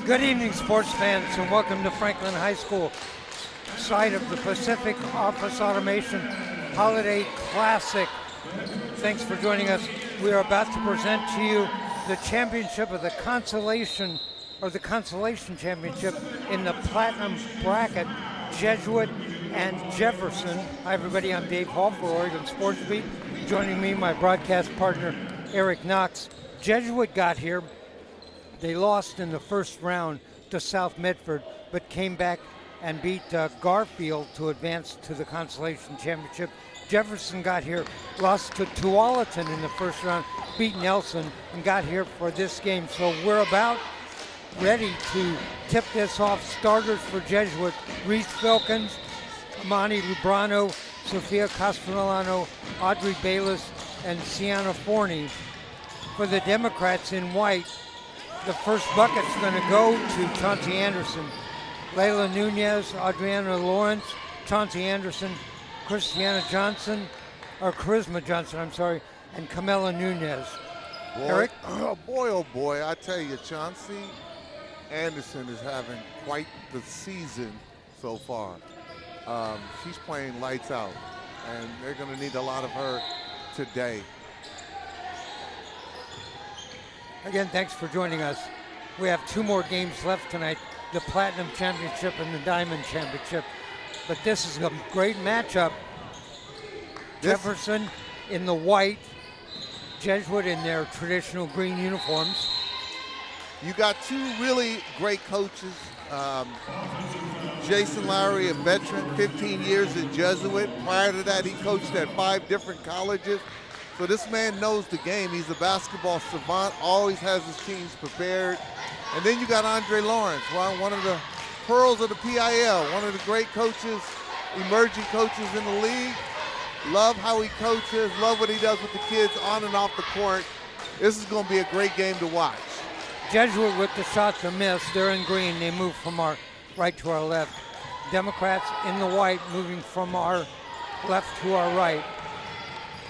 Good evening, sports fans, and welcome to Franklin High School, site of the Pacific Office Automation Holiday Classic. Thanks for joining us. We are about to present to you the championship of the Consolation Championship in the Platinum Bracket, Jesuit and Jefferson. Hi, everybody. I'm Dave Hall for Oregon Sports Beat. Joining me, my broadcast partner, Eric Knox. Jesuit got here. They lost in the first round to South Medford, but came back and beat Garfield to advance to the Consolation Championship. Jefferson got here, lost to Tualatin in the first round, beat Nelson, and got here for this game. So we're about ready to tip this off. Starters for Jesuit: Reese Filkins, Amani Lubrano, Sophia Castellano, Audrey Bayless, and Sienna Forney. For the Democrats in white, the first bucket's going to go to Chauncey Anderson. Layla Nunez, Adriana Lawrence, Chauncey Anderson, Charisma Johnson, and Camilla Nunez. Boy, Eric? oh boy, I tell you, Chauncey Anderson is having quite the season so far. She's playing lights out, and they're going to need a lot of her today. Again, thanks for joining us. We have two more games left tonight, the Platinum Championship and the Diamond Championship. But this is a great matchup. Jefferson in the white, Jesuit in their traditional green uniforms. You got two really great coaches. Jason Lowry, a veteran, 15 years at Jesuit. Prior to that, he coached at 5 different colleges. So this man knows the game. He's a basketball savant, always has his teams prepared. And then you got Andre Lawrence, one of the pearls of the PIL, one of the great coaches, emerging coaches in the league. Love how he coaches, love what he does with the kids on and off the court. This is going to be a great game to watch. Jesuit with the shot to miss. They're in green. They move from our right to our left. Democrats in the white, moving from our left to our right.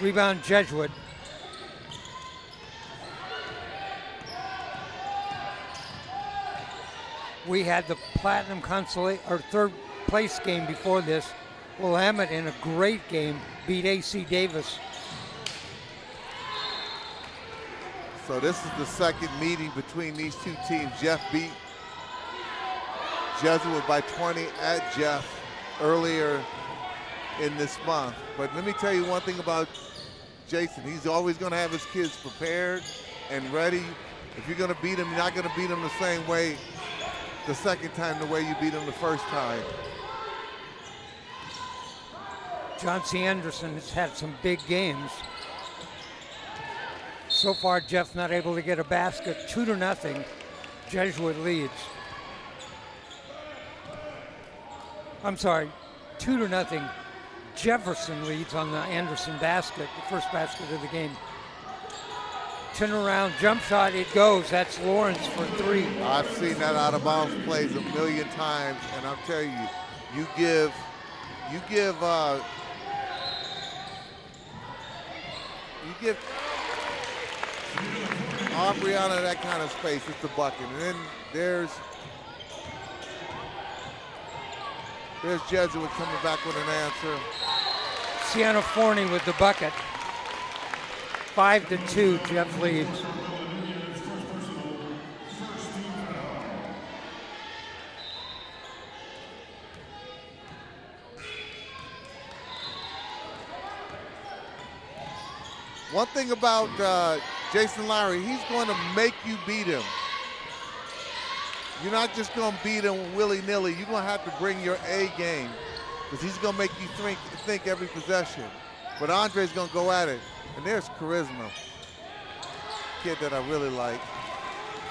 Rebound Jesuit. We had the Platinum third place game before this. Willamette in a great game beat AC Davis. So this is the second meeting between these two teams. Jeff beat Jesuit by 20 at Jeff earlier in this month. But let me tell you one thing about Jason. He's always going to have his kids prepared and ready. If you're going to beat him, you're not going to beat him the same way the second time the way you beat him the first time. Chauncey Anderson has had some big games. So far, Jeff not able to get a basket. 2-0. Jesuit leads. I'm sorry, 2-0. Jefferson leads on the Anderson basket, the first basket of the game. Turn around, jump shot, it goes. That's Lawrence for 3. I've seen that out of bounds plays a million times, and I'll tell you, you give Aubriana that kind of space, it's a bucket. And then there's Jesuit coming back with an answer. Sienna Forney with the bucket. 5-2, Jeff leads. One thing about Jason Lowry, he's going to make you beat him. You're not just going to beat him willy-nilly. You're going to have to bring your A game because he's going to make you think every possession. But Andre's going to go at it. And there's Charisma, kid that I really like.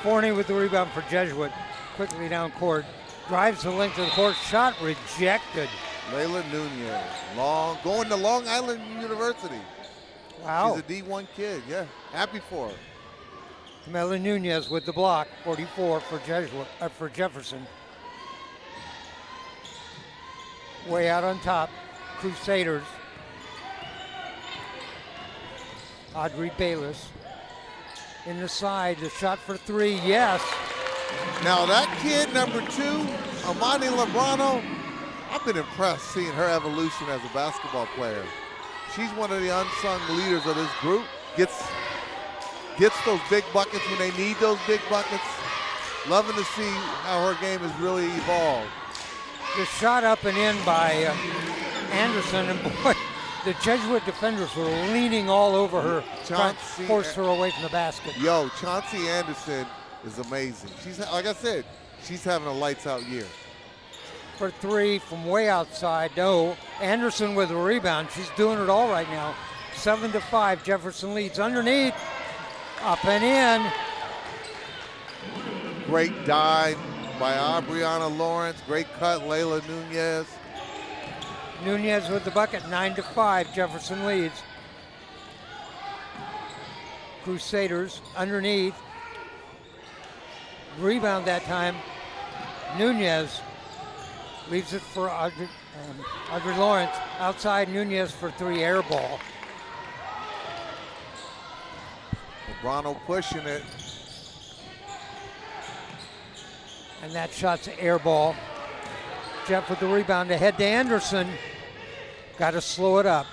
Forney with the rebound for Jesuit. Quickly down court. Drives the length of the court. Shot rejected. Layla Nunez, going to Long Island University. Wow. She's a D1 kid, yeah. Happy for her. Camilla Nunez with the block, 44 for Jefferson. Way out on top, Crusaders. Audrey Bayless in the side, the shot for 3, yes. Now that kid, number 2, Amani Lebrano, I've been impressed seeing her evolution as a basketball player. She's one of the unsung leaders of this group. Gets those big buckets when they need those big buckets. Loving to see how her game has really evolved. The shot up and in by Anderson, and boy, the Jesuit defenders were leaning all over her, trying to force her away from the basket. Yo, Chauncey Anderson is amazing. She's, like I said, she's having a lights out year. For 3 from way outside, no. Anderson with a rebound. She's doing it all right now. 7-5, Jefferson leads. Underneath, up and in. Great dive by Aubriana Lawrence. Great cut, Layla Nunez. Nunez with the bucket, 9-5, Jefferson leads. Crusaders underneath. Rebound that time. Nunez leaves it for Audrey Lawrence. Outside, Nunez for 3, air ball. Lebrano pushing it. And that shot's air ball. Jeff with the rebound ahead to Anderson. Got to slow it up.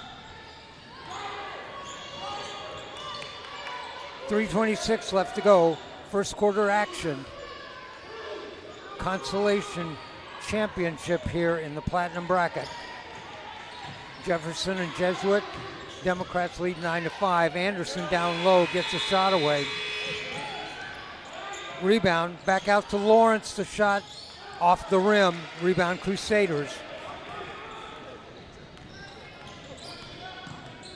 3:26 left to go. First quarter action. Consolation championship here in the Platinum bracket. Jefferson and Jesuit. Democrats lead 9-5. Anderson down low, gets a shot away. Rebound, back out to Lawrence. The shot off the rim. Rebound, Crusaders.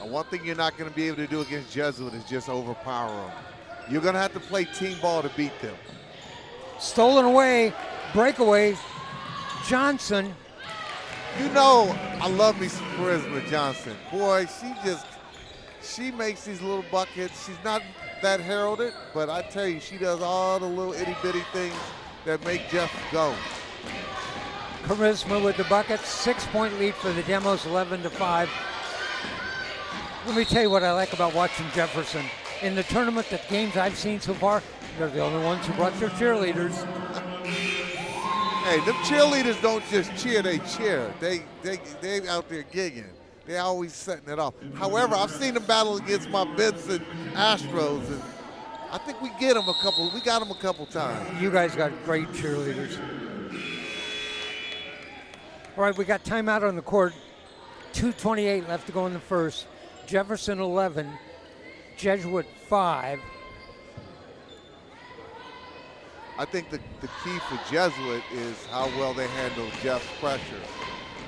One thing you're not going to be able to do against Jesuit is just overpower them. You're going to have to play team ball to beat them. Stolen away, breakaway. Johnson. You know, I love me some Charisma Johnson. Boy, she makes these little buckets. She's not that heralded, but I tell you, she does all the little itty bitty things that make Jeff go. Charisma with the bucket, 6-point lead for the Demos, 11-5. Let me tell you what I like about watching Jefferson. In the tournament, the games I've seen so far, they're the only ones who brought their cheerleaders. Hey, them cheerleaders don't just cheer, they cheer. They out there gigging. They always setting it off. However, I've seen them battle against my Benson Astros, and I think we got them a couple times. You guys got great cheerleaders. All right, we got timeout on the court. 2:28 left to go in the first. Jefferson 11, Jesuit 5. I think the key for Jesuit is how well they handle Jeff's pressure.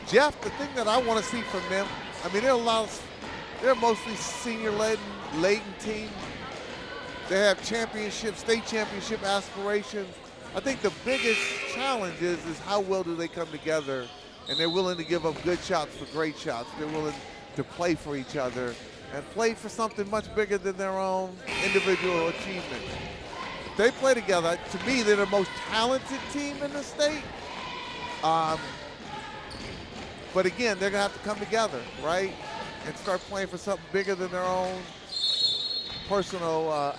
Jeff, the thing that I want to see from them, I mean, they're mostly senior-laden team. They have state championship aspirations. I think the biggest challenge is how well do they come together, and they're willing to give up good shots for great shots. They're willing to play for each other and play for something much bigger than their own individual achievements. If they play together, to me, they're the most talented team in the state. But again, they're gonna have to come together, right? And start playing for something bigger than their own personal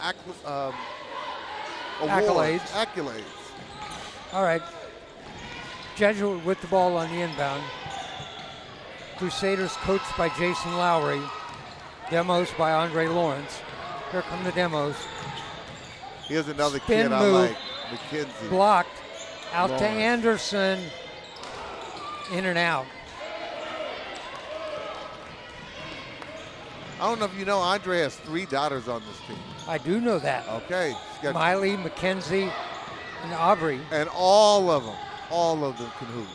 accolades. All right, Jesuit with the ball on the inbound. Crusaders coached by Jason Lowry. Demos by Andre Lawrence. Here come the Demos. Here's another Spin kid I move. like, McKenzie. Blocked. Out Lawrence. to Anderson. In and out. I don't know if you know, Andre has 3 daughters on this team. I do know that. Okay. She's got Miley, Mackenzie, and Aubrey. and all of them can hoop.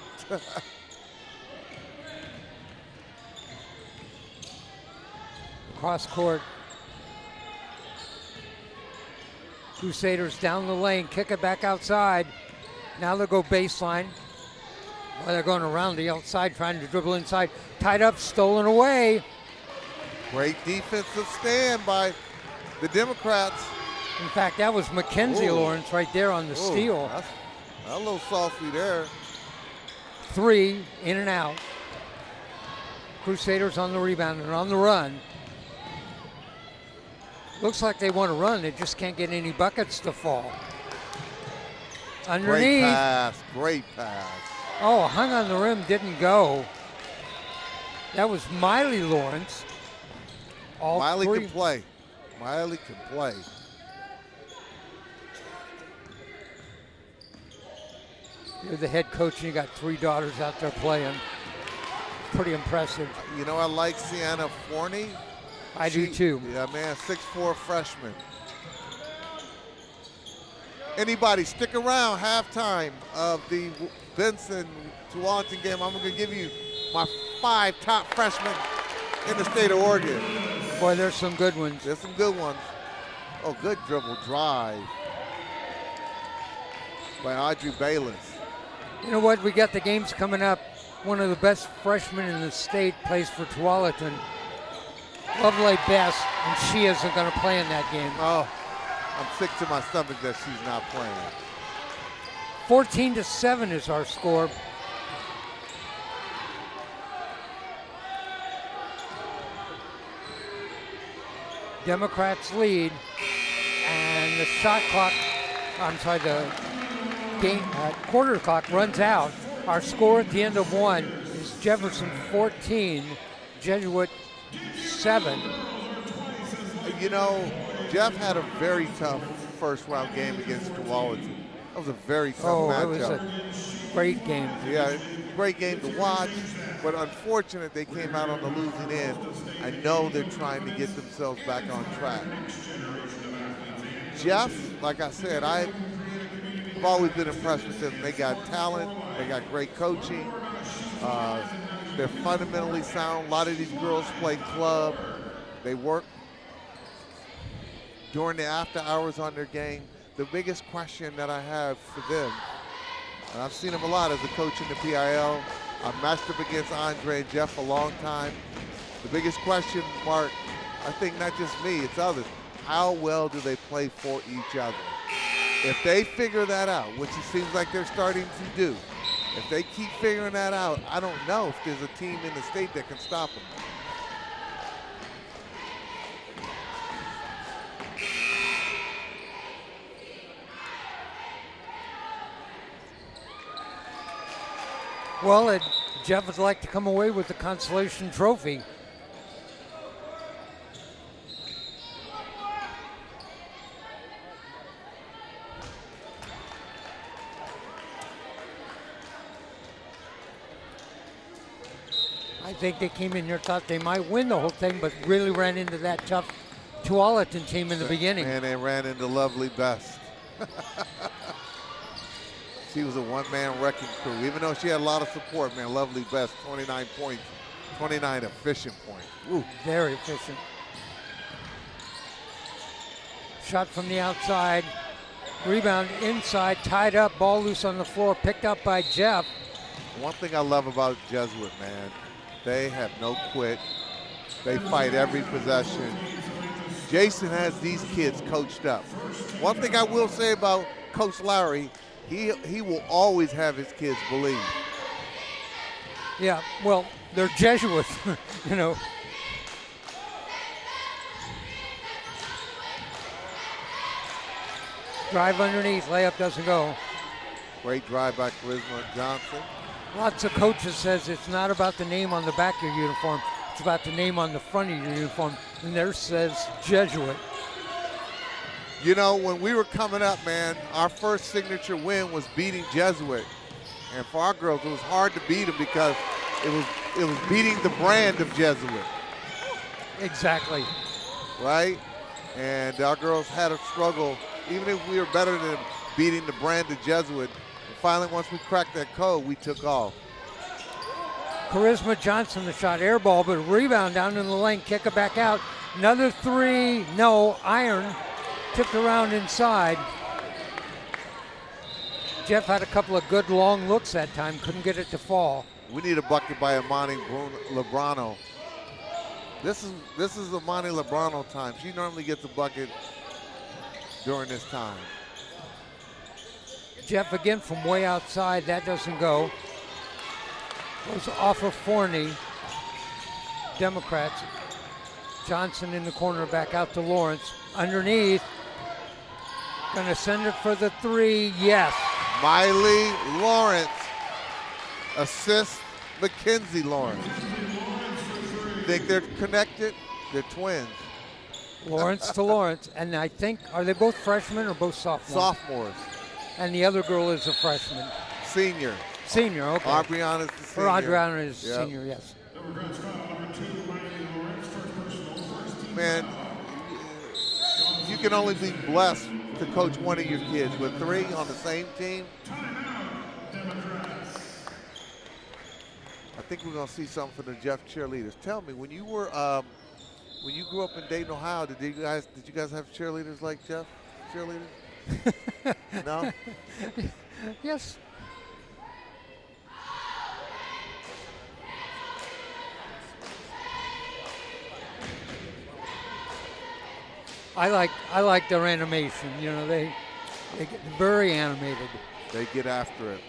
Cross court. Crusaders down the lane, kick it back outside. Now they'll go baseline. Well, they're going around the outside, trying to dribble inside. Tied up, stolen away. Great defensive stand by the Democrats. In fact, that was Mackenzie Lawrence right there on the steal. That's a little saucy there. 3, in and out. Crusaders on the rebound and on the run. Looks like they want to run, they just can't get any buckets to fall. Underneath. Great pass, great pass. Oh, hung on the rim, didn't go. That was Miley Lawrence. Miley can play. Miley can play. You're the head coach and you got 3 daughters out there playing. Pretty impressive. You know, I like Sienna Forney. I do too. Yeah, man, 6'4" freshman. Anybody, stick around halftime of the Benson-Tualatin game. I'm going to give you my 5 top freshmen in the state of Oregon. Boy, there's some good ones. There's some good ones. Oh, good dribble drive by Audrey Bayless. You know what? We got the games coming up. One of the best freshmen in the state plays for Tualatin. Lovely Best, and she isn't going to play in that game. Oh, I'm sick to my stomach that she's not playing. 14-7 is our score. Democrats lead, and the shot clock, the game quarter clock runs out. Our score at the end of 1 is Jefferson 14, Jesuit 7. You know, Jeff had a very tough first round game against Tualatin. That was a very tough matchup. It was a great game. Yeah, great game to watch, but unfortunate they came out on the losing end. I know they're trying to get themselves back on track. Jeff, like I said, I've always been impressed with them. They got talent, they got great coaching, they're fundamentally sound. A lot of these girls play club. They work during the after hours on their game. The biggest question that I have for them, and I've seen them a lot as a coach in the PIL. I've matched up against Andre and Jeff a long time. The biggest question mark, I think not just me, it's others. How well do they play for each other? If they figure that out, which it seems like they're starting to do, if they keep figuring that out, I don't know if there's a team in the state that can stop them. Well, Jeff would like to come away with the consolation trophy. I think they came in here, thought they might win the whole thing, but really ran into that tough Tualatin team in the beginning. And they ran into Lovely Best. She was a one-man wrecking crew. Even though she had a lot of support, man, Lovely Best, 29 points, 29 efficient points. Woo. Very efficient. Shot from the outside. Rebound inside, tied up, ball loose on the floor, picked up by Jeff. One thing I love about Jesuit, man, they have no quit. They fight every possession. Jason has these kids coached up. One thing I will say about Coach Lowry, he will always have his kids believe. Yeah, well, they're Jesuits, you know. Drive underneath, layup doesn't go. Great drive by Charisma Johnson. Lots of coaches says it's not about the name on the back of your uniform, it's about the name on the front of your uniform, and theirs says Jesuit. You know, when we were coming up, man, our first signature win was beating Jesuit. And for our girls, it was hard to beat them because it was beating the brand of Jesuit. Exactly. Right? And our girls had a struggle, even if we were better than beating the brand of Jesuit. And finally, once we cracked that code, we took off. Charisma Johnson, the shot, air ball, but rebound down in the lane, kick it back out. Another three, no, iron. Tipped around inside. Jeff had a couple of good long looks that time, couldn't get it to fall. We need a bucket by Amani Lebrano. This is Amani Lebrano time. She normally gets a bucket during this time. Jeff again from way outside, that doesn't go. Goes off of Forney. Democrats. Johnson in the corner, back out to Lawrence. Underneath. Gonna send it for the three, yes. Miley Lawrence assists Mackenzie Lawrence. Think they're connected? They're twins. Lawrence to Lawrence. And I think, are they both freshmen or both sophomores? Sophomores. And the other girl is a freshman. Senior. Senior, okay. Aubriana's the senior. Or Aubriana is senior, yes. Man, you can only be blessed to coach one of your kids. With 3 on the same team, I think we're gonna see something from the Jeff cheerleaders. Tell me, when you grew up in Dayton, Ohio, did you guys have cheerleaders like Jeff? Cheerleaders? No? Yes. I like their animation. You know, they get very animated. They get after it.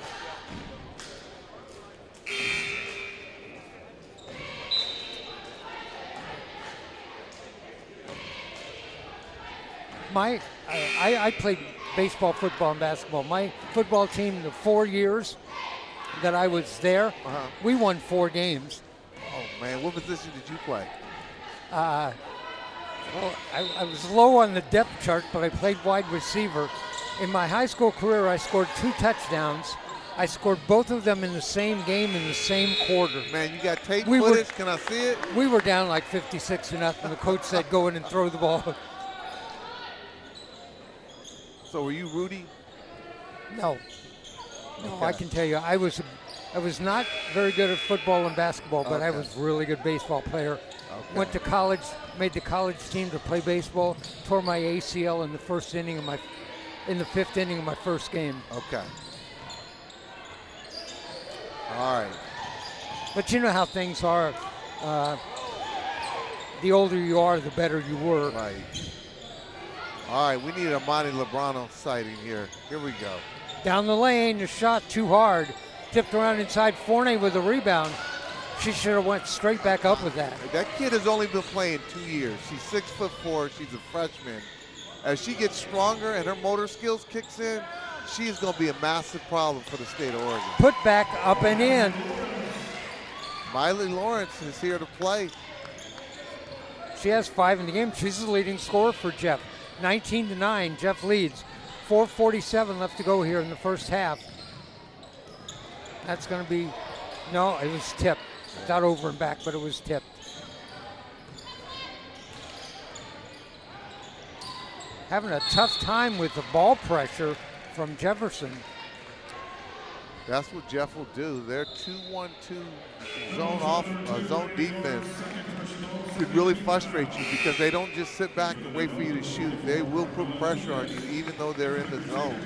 I played baseball, football, and basketball. My football team, the 4 years that I was there, we won 4 games. Oh man, what position did you play? Well, I was low on the depth chart, but I played wide receiver. In my high school career, I scored 2 touchdowns. I scored both of them in the same game in the same quarter. Man, you got tape footage? Can I see it? We were down like 56-0. The coach said, "Go in and throw the ball." So were you Rudy? No. Okay. I can tell you, I was not very good at football and basketball, but I was a really good baseball player. Okay. Went to college, made the college team to play baseball. Tore my ACL in the 5th inning of my first game. Okay. All right. But you know how things are. The older you are, the better you were. Right. All right, we need a Monty Lebrano sighting here. Here we go. Down the lane, the shot too hard. Tipped around inside. Forney with a rebound. She should have went straight back up with that. That kid has only been playing 2 years. She's 6'4". She's a freshman. As she gets stronger and her motor skills kicks in, she's going to be a massive problem for the state of Oregon. Put back up and in. Miley Lawrence is here to play. She has 5 in the game. She's the leading scorer for Jeff. 19-9, Jeff leads. 4:47 left to go here in the first half. That's going to be, no, it was tipped. Not over and back, but it was tipped. Having a tough time with the ball pressure from Jefferson. That's what Jeff will do. Their 2-1-2 zone defense could really frustrate you because they don't just sit back and wait for you to shoot. They will put pressure on you even though they're in the zone.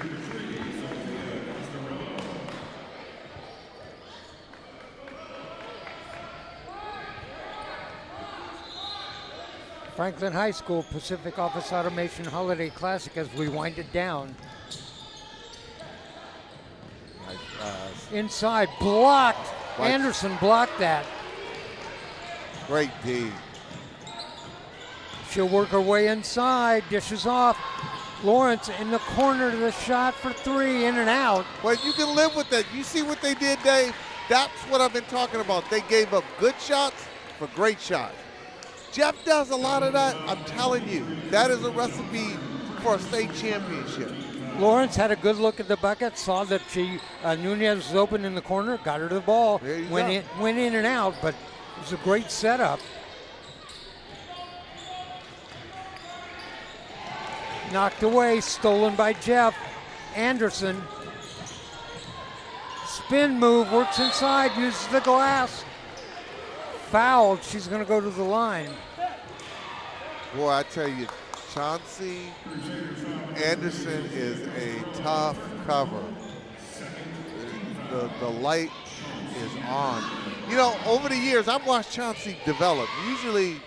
Franklin High School Pacific Office Automation Holiday Classic as we wind it down. Inside, blocked. Anderson blocked that. Great D. She'll work her way inside, dishes off. Lawrence in the corner to the shot for 3, in and out. Well, you can live with that. You see what they did, Dave? That's what I've been talking about. They gave up good shots for great shots. Jeff does a lot of that. I'm telling you, that is a recipe for a state championship. Lawrence had a good look at the bucket, saw that Nunez was open in the corner, got her to the ball, went in and out, but it was a great setup. Knocked away, stolen by Jeff. Anderson. Spin move, works inside, uses the glass. Fouled, she's going to go to the line. Boy, I tell you, Chauncey Anderson is a tough cover. The light is on. You know, over the years, I've watched Chauncey develop. Usually,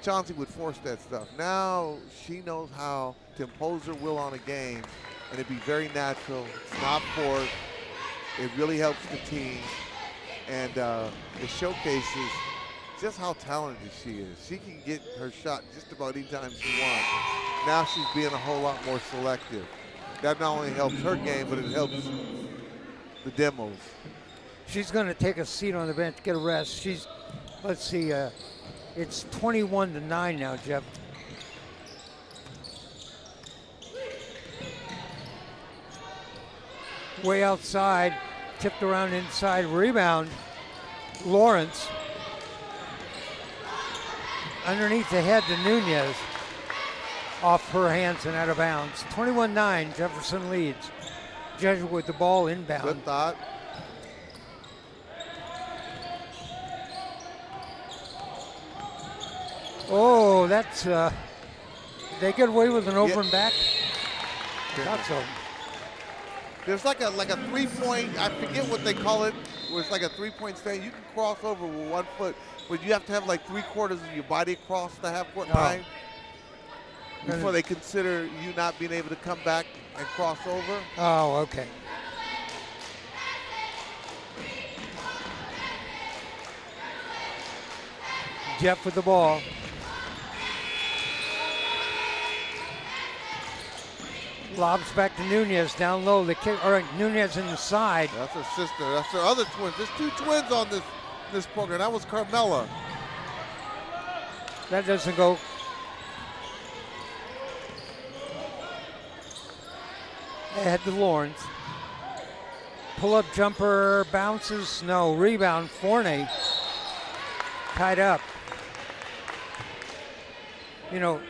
Chauncey would force that stuff. Now, she knows how to impose her will on a game, and it'd be very natural. It's not forced. It really helps the team, and it showcases just how talented she is. She can get her shot just about any time she wants. Now she's being a whole lot more selective. that not only helps her game, but it helps the demos. She's going to take a seat on the bench, get a rest. Let's see, it's 21-9 now, Jeff. Way outside, tipped around inside, rebound. Lawrence. Underneath the head to Nunez. Off her hands and out of bounds. 21-9, Jefferson leads. Jesuit with the ball inbound. Good thought. Oh, that's, they get away with an over and back? Thought so. There's like a 3-point, I forget what they call it, where it's like a 3-point stand. You can cross over with 1 foot, but you have to have like 3/4 of your body across the half-court line before they consider you not being able to come back and cross over. Oh, okay. Jeff with the ball. Lobs back to Nunez down low. The kick, or Nunez in the side. That's her sister. That's her other twins. There's 2 twins on this program. That was Carmela. That doesn't go. Ahead to Lawrence. Pull-up jumper bounces. No, rebound. Forney tied up. You know,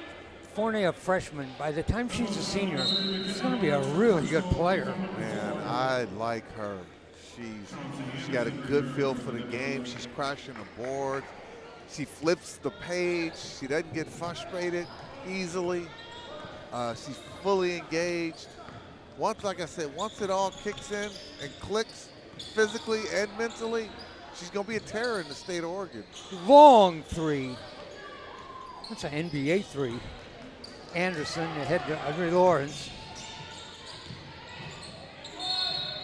Forney, a freshman, by the time she's a senior, she's going to be a really good player. Man, I like her. She's got a good feel for the game. She's crashing the board. She flips the page. She doesn't get frustrated easily. She's fully engaged. Like I said, once it all kicks in and clicks physically and mentally, she's going to be a terror in the state of Oregon. Long three. That's an NBA three. Anderson ahead to Audrey Lawrence.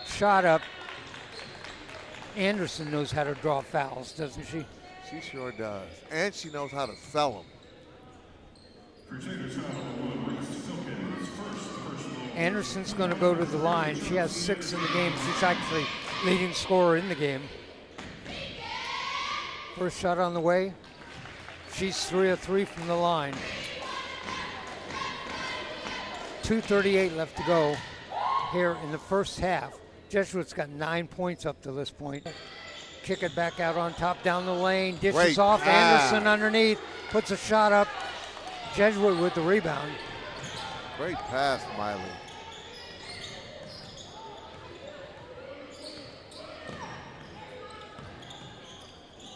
Shot up. Anderson knows how to draw fouls, doesn't she? She sure does. And she knows how to sell them. Anderson's going to go to the line. She has 6 in the game. She's actually leading scorer in the game. First shot on the way. She's 3 of 3 from the line. 2:38 left to go here in the first half. Jesuit's got 9 points up to this point. Kick it back out on top down the lane. Dishes Great off. pass. Anderson underneath. Puts a shot up. Jesuit with the rebound. Great pass, Miley.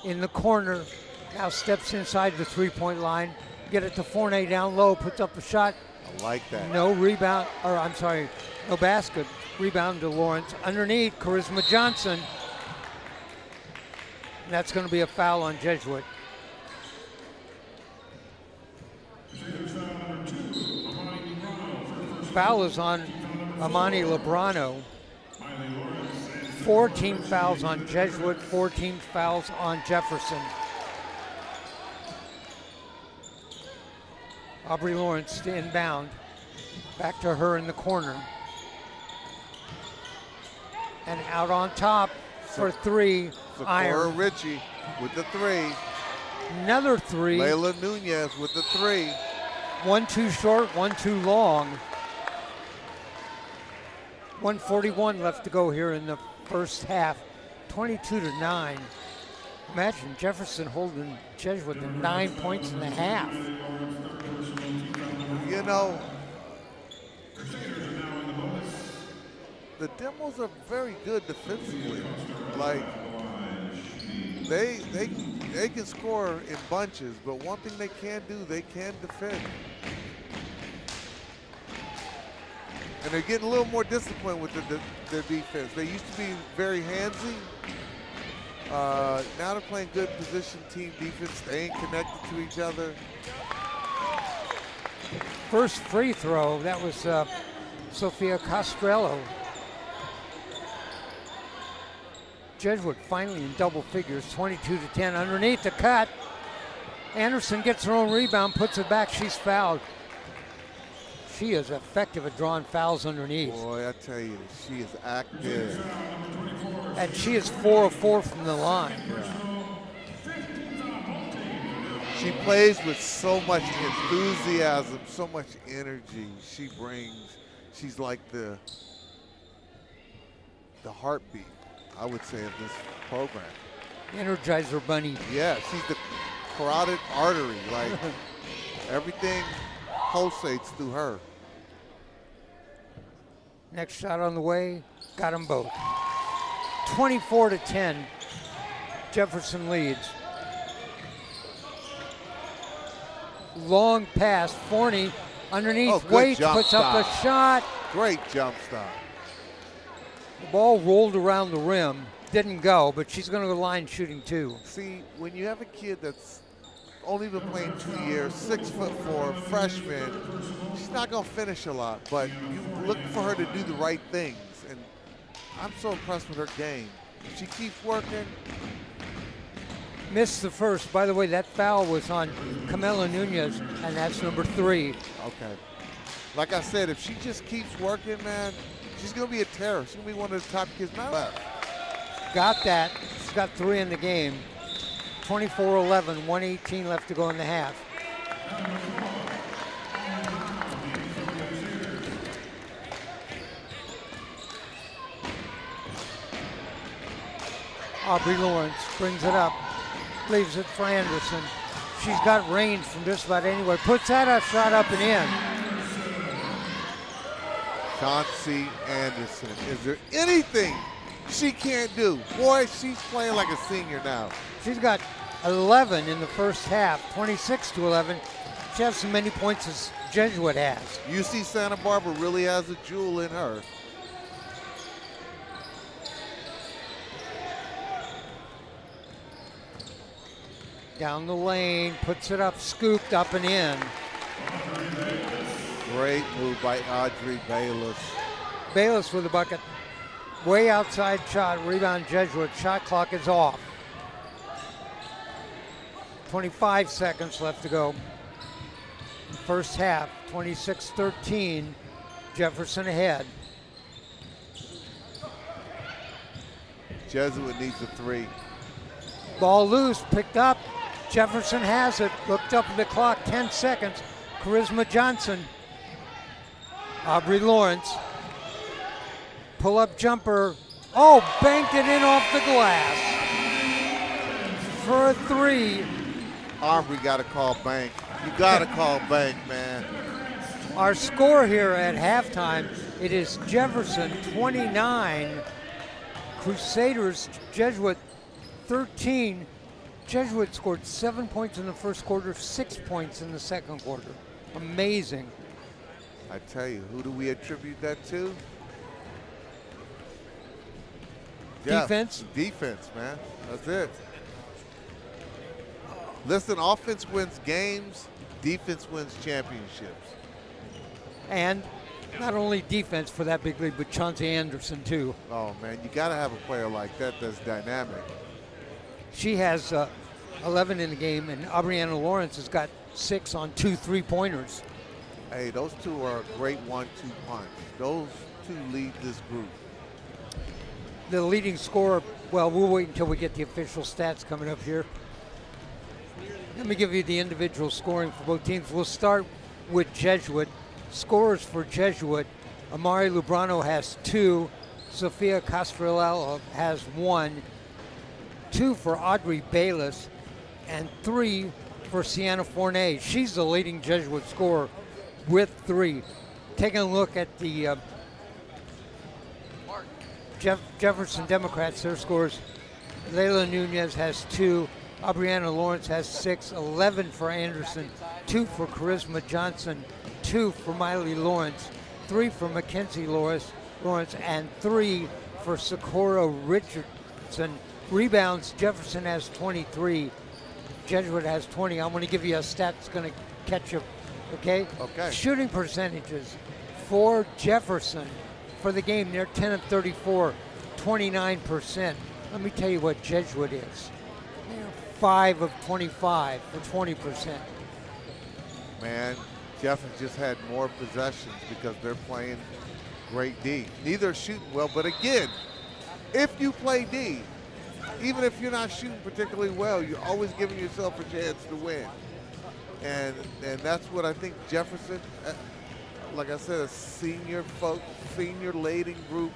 In the corner. Now steps inside the 3-point line. Get it to Forney down low. Puts up a shot. I like that. No rebound, or I'm sorry, no basket. Rebound to Lawrence. Underneath, Charisma Johnson. And that's going to be a foul on Jesuit. Foul is on Amani Lebrano. 14 fouls on Jesuit, 14 fouls on Jefferson. Aubrey Lawrence to inbound. Back to her in the corner. And out on top for 3, Iron. Ritchie with the 3. Another 3. Layla Nunez with the 3. 1 too short, 1 too long. 1:41 left to go here in the first half. 22-9. Imagine Jefferson holding Jesuit to 9 points in the half. You know, the demos are very good defensively. Like, they can score in bunches, but one thing they can do, they can defend. And they're getting a little more disciplined with their defense. They used to be very handsy. Now they're playing good position team defense, staying connected to each other. First free throw, that was Sophia Castrello. Jesuit finally in double figures, 22-10. Underneath the cut. Anderson gets her own rebound, puts it back. She's fouled. she is effective at drawing fouls underneath. Boy, I tell you, she is active. And she is 4 of 4 from the line. Yeah. She plays with so much enthusiasm, so much energy she brings. She's like the heartbeat, I would say, of this program. Energizer bunny. Yeah, she's the carotid artery. Like, everything pulsates through her. Next shot on the way, got them both. 24-10, Jefferson leads. Long pass, Forney underneath, Waits puts up a shot. Great jump stop. The ball rolled around the rim, didn't go, but she's going to go line shooting too. See, when you have a kid that's only been playing 2 years, 6'4", freshman, she's not going to finish a lot, but you look for her to do the right things, and I'm so impressed with her game. If she keeps working. Missed the first. By the way, that foul was on Camila Nunez, and that's number 3. Okay. Like I said, if she just keeps working, man, she's going to be a terror. She's going to be one of the top kids left. Got that. She's got 3 in the game. 24-11, 1:18 left to go in the half. Aubrey Lawrence brings it up, leaves it for Anderson. She's got range from just about anywhere. Puts that shot up and in. Chauncey Anderson, is there anything she can't do? Boy, she's playing like a senior now. She's got 11 in the first half, 26-11. She has as many points as Jesuit has. UC Santa Barbara really has a jewel in her. Down the lane, puts it up, scooped up and in. Great move by Audrey Bayless. Bayless with the bucket. Way outside shot, rebound Jesuit. Shot clock is off. 25 seconds left to go. First half, 26-13. Jefferson ahead. Jesuit needs a 3. Ball loose, picked up. Jefferson has it. Looked up at the clock, 10 seconds. Charisma Johnson. Aubrey Lawrence. Pull-up jumper. Oh, banked it in off the glass. For a 3. Aubrey got to call bank. You got to call bank, man. Our score here at halftime, it is Jefferson 29, Crusaders Jesuit 13. Jesuit scored 7 points in the first quarter, 6 points in the second quarter. Amazing. I tell you, who do we attribute that to? Defense? Yeah, defense, man. That's it. Listen, offense wins games, defense wins championships. And not only defense for that big lead, but Chauncey Anderson too. Oh man, you got to have a player like that that's dynamic. She has 11 in the game, and Aubriana Lawrence has got 6 on 2 3-pointers. Hey, those two are a great 1-2 punch. Those two lead this group. The leading scorer, well, we'll wait until we get the official stats coming up here. Let me give you the individual scoring for both teams. We'll start with Jesuit. Scorers for Jesuit, Amari Lubrano has 2, Sophia Castrellella has 1, 2 for Audrey Bayless, and 3 for Sienna Fournet. She's the leading Jesuit scorer with 3. Taking a look at the Jefferson Democrats, their scores, Layla Nunez has 2, Aubriana Lawrence has 6, 11 for Anderson, 2 for Charisma Johnson, 2 for Miley Lawrence, 3 for Mackenzie Lawrence, and 3 for Socorro Richardson. Rebounds, Jefferson has 23, Jesuit has 20. I'm going to give you a stat that's going to catch you, okay? Okay. Shooting percentages for Jefferson for the game, they're 10 of 34, 29%. Let me tell you what Jesuit is. They're 5 of 25 for 20%. Man, Jefferson just had more possessions because they're playing great D. Neither are shooting well, but again, if you play D, even if you're not shooting particularly well, you're always giving yourself a chance to win. And that's what I think Jefferson, like I said, a senior laden group,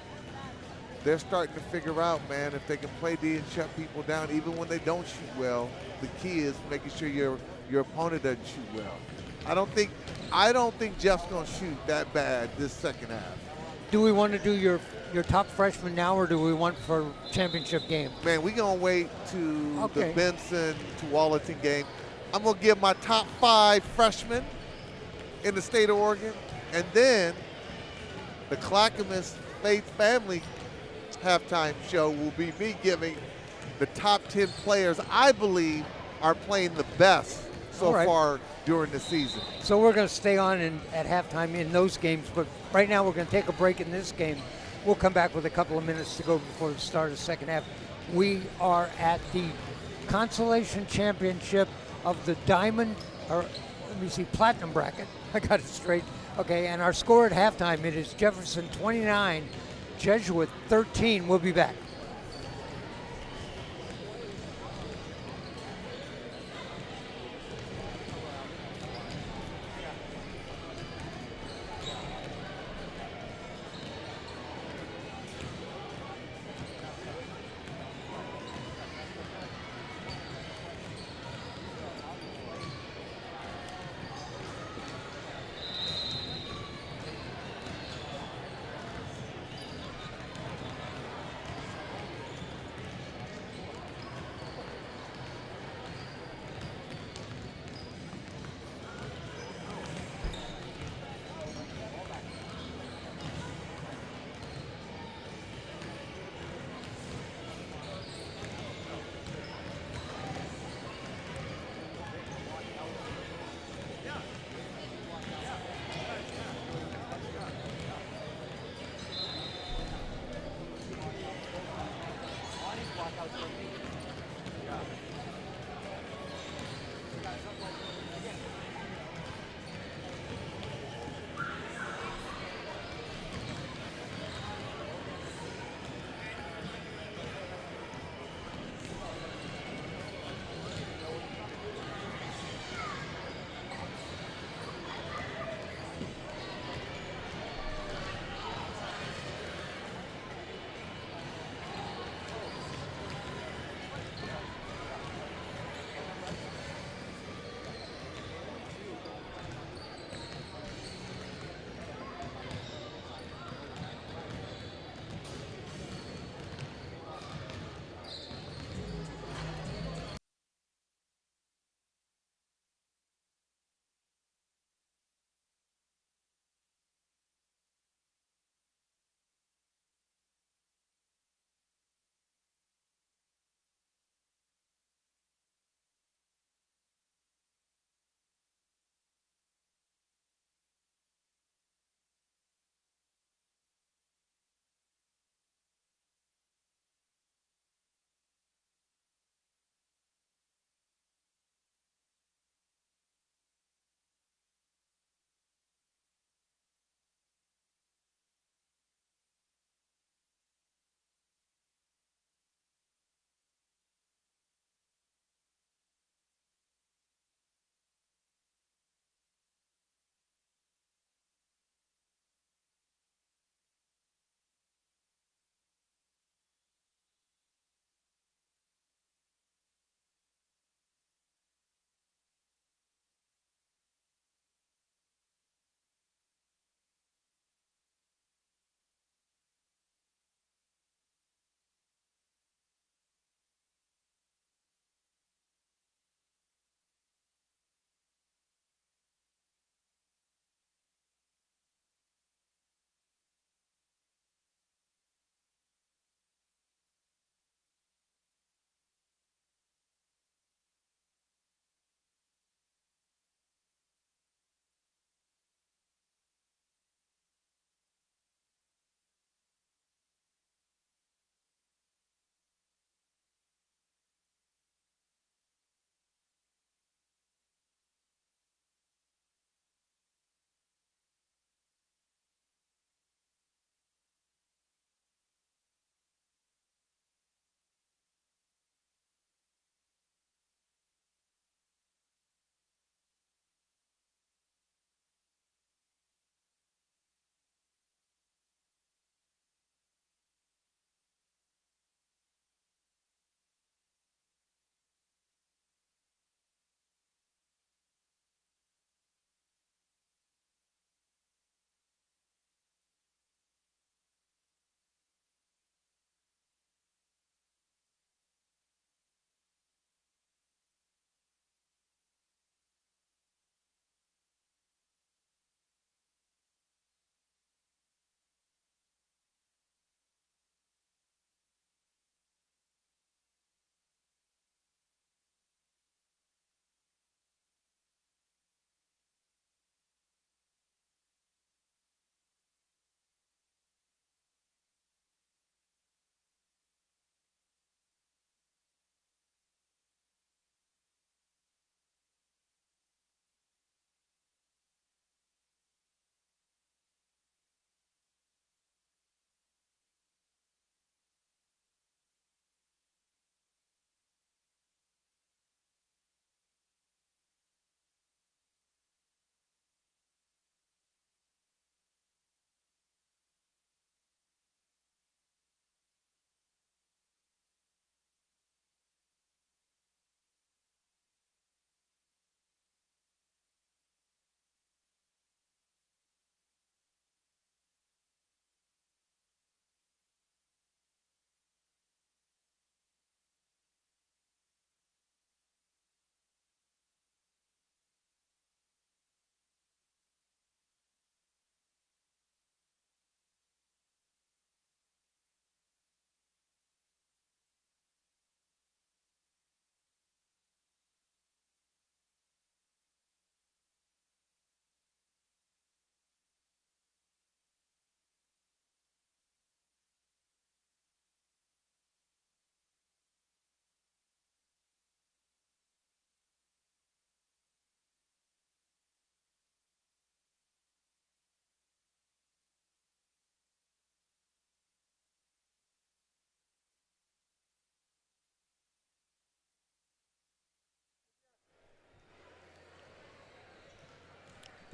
they're starting to figure out, man, if they can play D and shut people down, even when they don't shoot well, the key is making sure your opponent doesn't shoot well. I don't think Jeff's gonna shoot that bad this second half. Do we want to do your top freshman now, or do we want for championship game? Man, we're gonna wait to the Benson to Wallerton game. I'm gonna give my top 5 freshmen in the state of Oregon, and then the Clackamas Faith Family halftime show will be me giving the top 10 players I believe are playing the best so far during the season. So we're going to stay on at halftime in those games, but right now we're going to take a break in this game. We'll come back with a couple of minutes to go before the start of the second half. We are at the consolation championship of the diamond, or let me see, platinum bracket. I got it straight. Okay, and our score at halftime, it is Jefferson 29, Jesuit 13. We'll be back.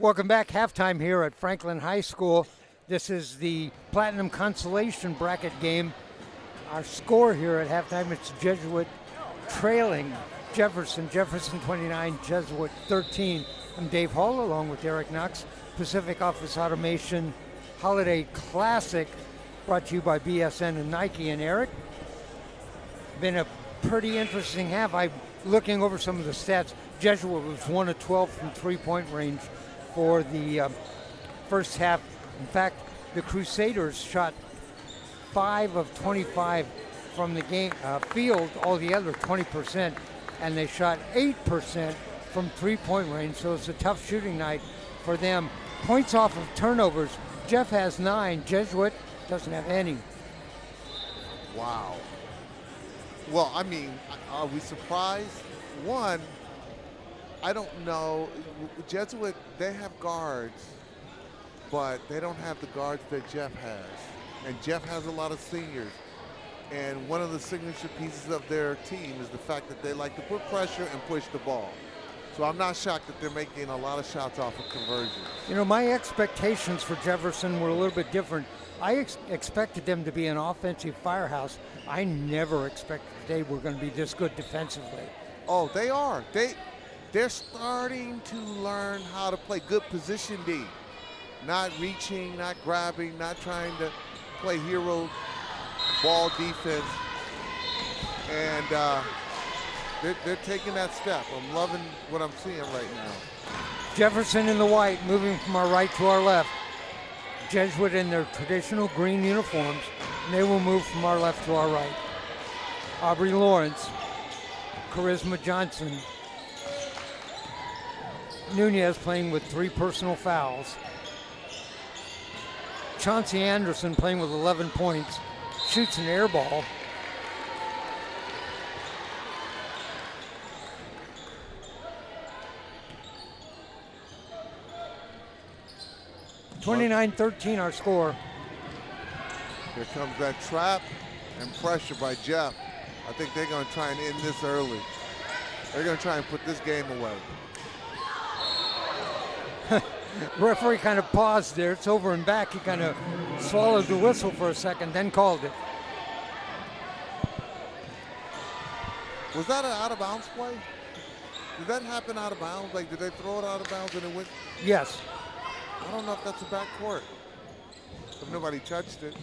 Welcome back. Halftime here at Franklin High School. This is the Platinum Consolation Bracket game. Our score here at halftime, it's Jesuit trailing Jefferson. Jefferson 29, Jesuit 13. I'm Dave Hall along with Eric Knox. Pacific Office Automation Holiday Classic brought to you by BSN and Nike. And Eric, been a pretty interesting half. I'm looking over some of the stats. Jesuit was 1 of 12 from three-point range for the first half. In fact, the Crusaders shot 5 of 25 from the game field, altogether 20%, and they shot 8% from three-point range, so it's a tough shooting night for them. Points off of turnovers, Jeff has 9, Jesuit doesn't have any. Wow. Well, I mean, are we surprised? One, I don't know. Jesuit, they have guards, but they don't have the guards that Jeff has. And Jeff has a lot of seniors. And one of the signature pieces of their team is the fact that they like to put pressure and push the ball. So I'm not shocked that they're making a lot of shots off of conversions. You know, my expectations for Jefferson were a little bit different. I expected them to be an offensive firehouse. I never expected they were going to be this good defensively. Oh, they are. They're starting to learn how to play good position D. Not reaching, not grabbing, not trying to play hero ball defense. And they're taking that step. I'm loving what I'm seeing right now. Jefferson in the white, moving from our right to our left. Jesuit in their traditional green uniforms, and they will move from our left to our right. Aubrey Lawrence, Charisma Johnson, Nunez playing with 3 personal fouls. Chauncey Anderson playing with 11 points, shoots an air ball. (29-13) our score. Here comes that trap and pressure by Jeff. I think they're going to try and end this early. They're going to try and put this game away. Referee kind of paused there. It's over and back. He kind of swallowed the whistle for a second, then called it. Was that an out-of-bounds play? Did that happen out of bounds? Like, did they throw it out of bounds and it went? Yes. I don't know if that's a back court. If nobody touched it.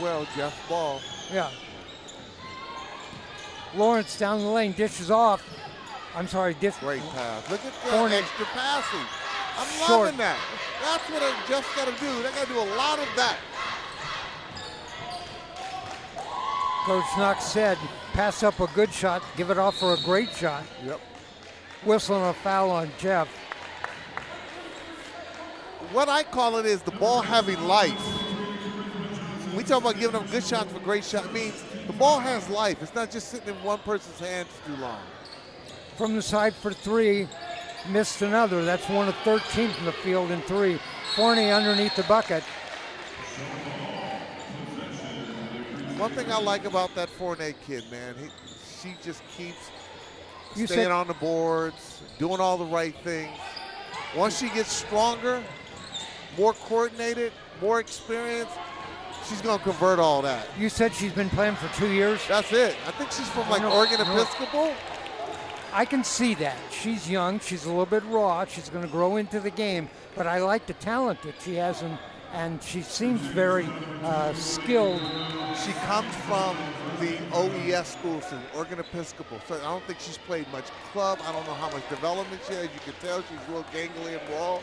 Well, Jeff's ball. Yeah. Lawrence down the lane, dishes off. I'm sorry, great pass. Look at that extra passing. I'm short. Loving that. That's what Jeff's got to do. They got to do a lot of that. Coach Knox said, pass up a good shot, give it off for a great shot. Yep. Whistling a foul on Jeff. What I call it is the ball having life. We talk about giving up good shots for great shots. It means the ball has life. It's not just sitting in one person's hands too long. From the side for 3, missed another. That's 1 of 13 from the field in 3. Forney underneath the bucket. One thing I like about that Forney kid, man, she just keeps staying on the boards, doing all the right things. Once she gets stronger, more coordinated, more experienced, she's going to convert all that. You said she's been playing for 2 years? That's it. I think she's from Oregon Episcopal. I can see that. She's young. She's a little bit raw. She's going to grow into the game. But I like the talent that she has, and she seems very skilled. She comes from the OES school, so Oregon Episcopal. So I don't think she's played much club. I don't know how much development she has. You can tell she's a little gangly and raw.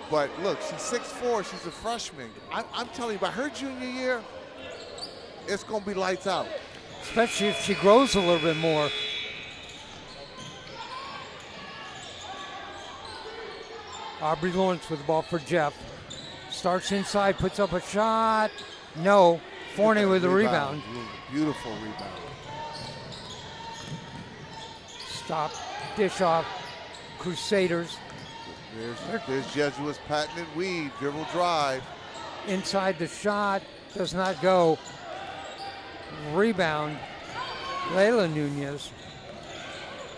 But look, she's 6'4". She's a freshman. I'm telling you, by her junior year, it's going to be lights out. Especially if she grows a little bit more. Aubrey Lawrence with the ball for Jeff. Starts inside, puts up a shot. No. Forney with the rebound. Beautiful rebound. Stop, dish off. Crusaders. There's Jesuit's patented weave, dribble drive. Inside the shot, does not go. Rebound, Layla Nunez.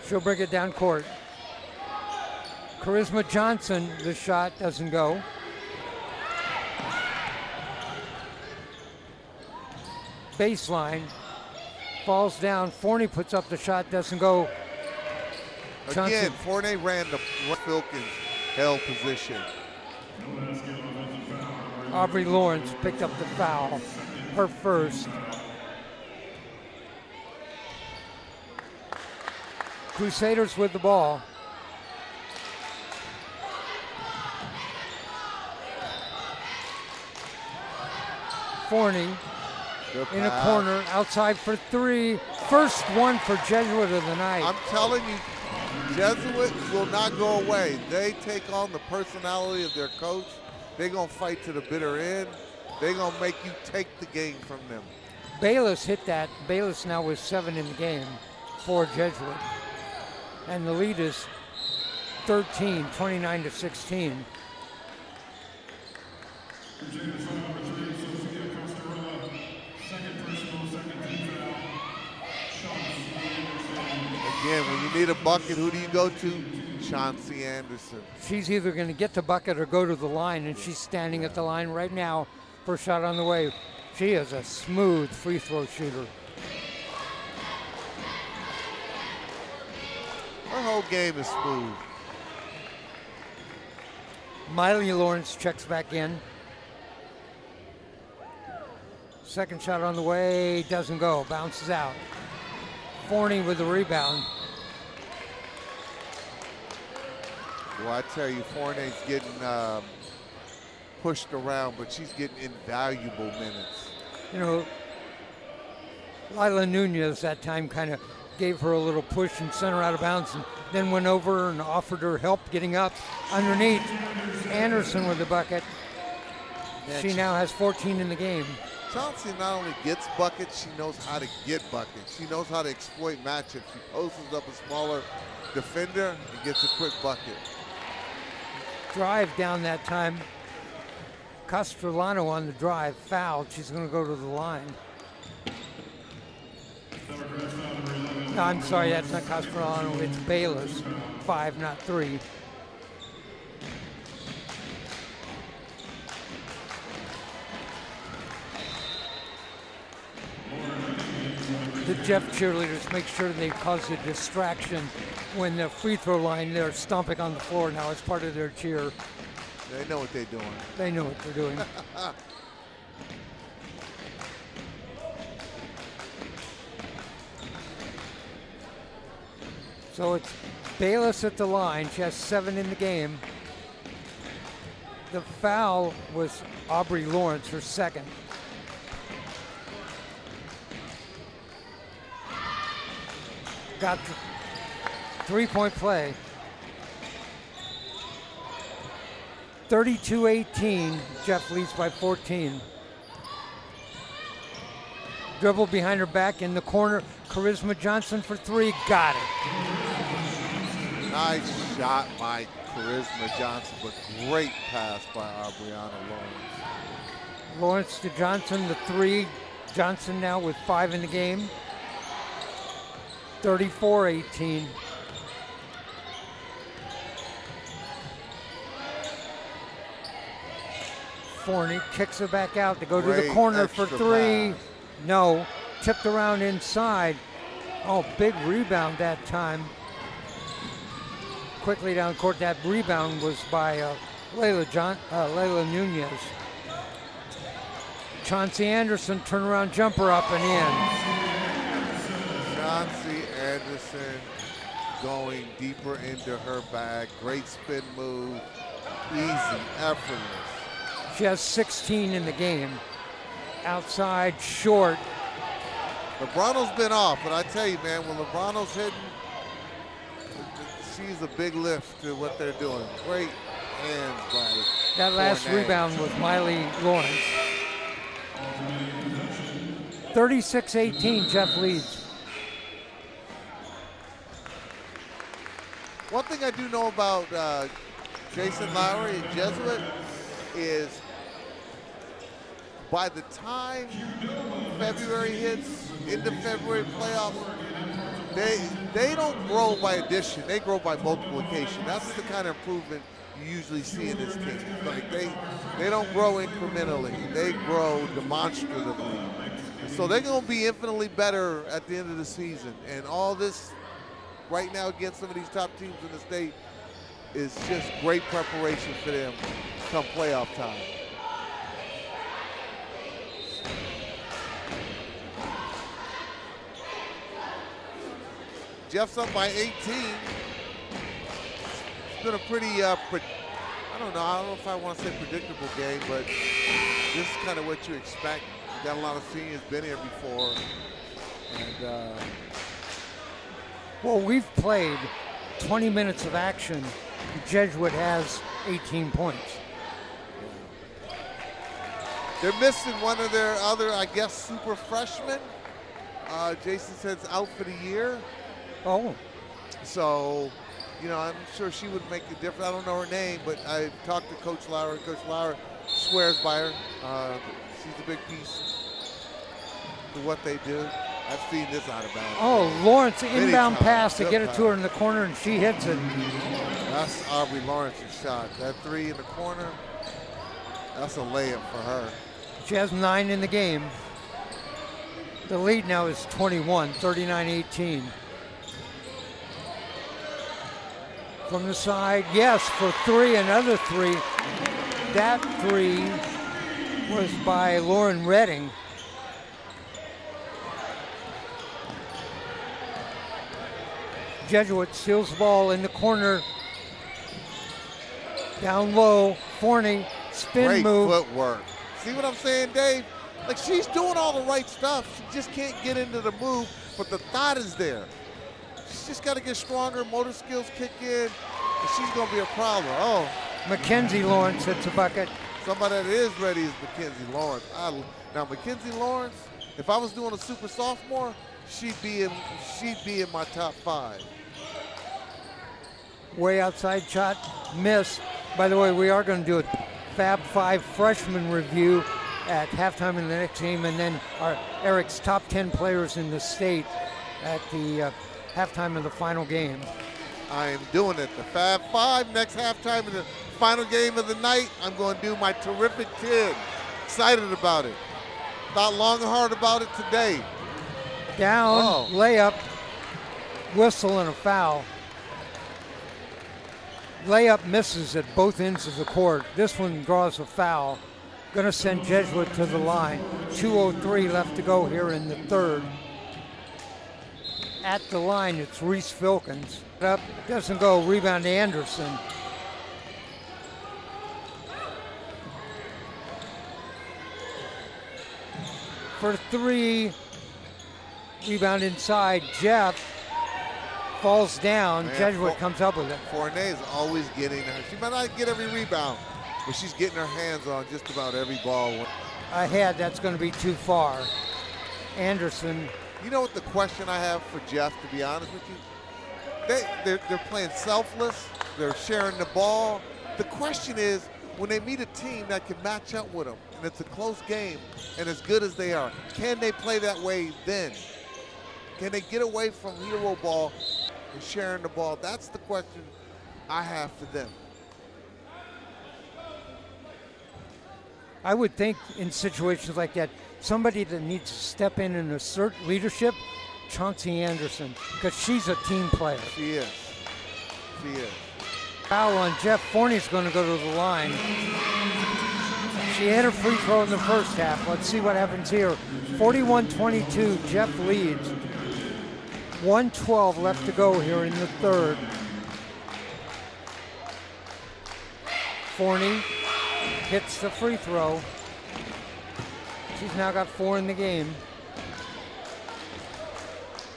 She'll bring it down court. Charisma Johnson, the shot doesn't go. Baseline, falls down. Forney puts up the shot, doesn't go. Johnson. Again, Forney ran the Wilkins held position. Aubrey Lawrence picked up the foul, her first. Crusaders with the ball. Forney in a corner, outside for three. First one for Jesuit of the night. I'm telling you, Jesuit will not go away. They take on the personality of their coach. They're going to fight to the bitter end. They're going to make you take the game from them. Bayless hit that. Bayless now with 7 in the game for Jesuit. And the lead is 13, 29-16. Again, when you need a bucket, who do you go to? Chauncey Anderson. She's either going to get the bucket or go to the line, and she's standing at the line right now. First shot on the way. She is a smooth free throw shooter. Her whole game is smooth. Miley Lawrence checks back in. Second shot on the way, doesn't go, bounces out. Forney with the rebound. Well, I tell you, Forney's getting pushed around, but she's getting invaluable minutes. You know, Lila Nunez that time kind of gave her a little push and sent her out of bounds, and then went over and offered her help getting up underneath. Anderson with the bucket. Yeah, she now has 14 in the game. Chauncey not only gets buckets, she knows how to get buckets. She knows how to exploit matchups. She posts up a smaller defender and gets a quick bucket. Drive down that time. Castellano on the drive, fouled. She's going to go to the line. No, I'm sorry, that's not Castellano, it's Bayless. 5, not 3. The Jeff cheerleaders make sure they cause a distraction when the free throw line, they're stomping on the floor now as part of their cheer. They know what they're doing. They know what they're doing. So it's Bayless at the line. She has 7 in the game. The foul was Aubrey Lawrence, her second. Got the three-point play. 32-18, Jeff leads by 14. Dribble behind her back in the corner. Charisma Johnson for 3, got it. Nice shot by Charisma Johnson, but great pass by Aubriana Lawrence. Lawrence to Johnson, the 3. Johnson now with 5 in the game. 34-18. Forney kicks it back out to go to the corner for 3. Pass. No, tipped around inside. Oh, big rebound that time. Quickly down court, that rebound was by Layla Nunez. Chauncey Anderson, turnaround jumper up and in. Chauncey Anderson going deeper into her bag. Great spin move, easy, effortless. She has 16 in the game. Outside, short. Lebrano's been off, but I tell you, man, when Lebrano's hitting, she's a big lift to what they're doing. Great hands by that last rebound was Miley Lawrence. 36-18, Jeff leads. One thing I do know about Jason Lowry and Jesuit is by the time February hits, into February playoffs, they don't grow by addition, they grow by multiplication. That's the kind of improvement you usually see in this team. Like they don't grow incrementally, they grow demonstratively. And so they're going to be infinitely better at the end of the season. And all this right now against some of these top teams in the state is just great preparation for them come playoff time. Jeff's up by 18. It's been a pretty, I don't know if I want to say predictable game, but this is kind of what you expect. You got a lot of seniors been here before. And well, we've played 20 minutes of action. Jesuit has 18 points. They're missing one of their other, I guess, super freshmen. Jason says out for the year. Oh. So, you know, I'm sure she would make a difference. I don't know her name, but I talked to Coach Lauer. Coach Lauer swears by her. She's a big piece to what they do. I've seen this out of bounds. Oh, Lawrence, inbound pass to get it to her in the corner, and she hits it. That's Aubrey Lawrence's shot. That three in the corner, that's a layup for her. She has 9 in the game. The lead now is 21, 39-18. From the side, yes, for 3, another 3. That 3 was by Lauren Redding. Jesuit steals the ball in the corner. Down low, Forney, spin Great move. Footwork. See what I'm saying, Dave? Like, she's doing all the right stuff. She just can't get into the move, but the thought is there. She's just got to get stronger, motor skills kick in, and she's going to be a problem. Oh. Mackenzie Lawrence hits a bucket. Somebody that is ready is Mackenzie Lawrence. Now, Mackenzie Lawrence, if I was doing a super sophomore, she'd be in my top 5. Way outside shot, miss. By the way, we are going to do a Fab 5 freshman review at halftime in the next game, and then Eric's top 10 players in the state at the halftime of the final game. I am doing it. The Fab 5 next halftime in the final game of the night. I'm going to do my terrific 10. Excited about it. Thought long and hard about it today. Down, layup, whistle, and a foul. Layup misses at both ends of the court. This one draws a foul. Going to send Jesuit to the line. 2:03 left to go here in the third. At the line, it's Reese Filkins. Up, doesn't go, rebound to Anderson. For 3, rebound inside, Jeff falls down. Man, Jesuit comes up with it. Fournier is always getting her. She might not get every rebound, but she's getting her hands on just about every ball. Ahead, that's going to be too far. Anderson. You know what the question I have for Jeff, to be honest with you? They're playing selfless. They're sharing the ball. The question is, when they meet a team that can match up with them, and it's a close game, and as good as they are, can they play that way then? Can they get away from hero ball and sharing the ball? That's the question I have for them. I would think in situations like that, somebody that needs to step in and assert leadership, Chauncey Anderson, because she's a team player. She is. She is. Foul on Jeff. Forney's going to go to the line. She hit her free throw in the first half. Let's see what happens here. 41-22, Jeff leads. 1:12 left to go here in the third. Forney hits the free throw. She's now got 4 in the game.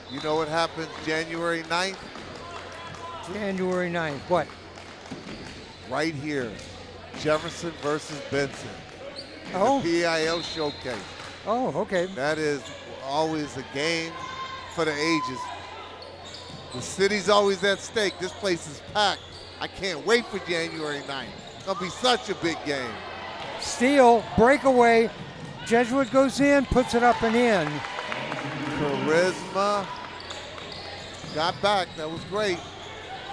You know what happens January 9th? January 9th, what? Right here, Jefferson versus Benson. Oh. The PIL showcase. Oh, okay. That is always a game for the ages. The city's always at stake. This place is packed. I can't wait for January 9th. It's gonna be such a big game. Steal, breakaway. Jesuit goes in, puts it up and in. Charisma. Got back, that was great.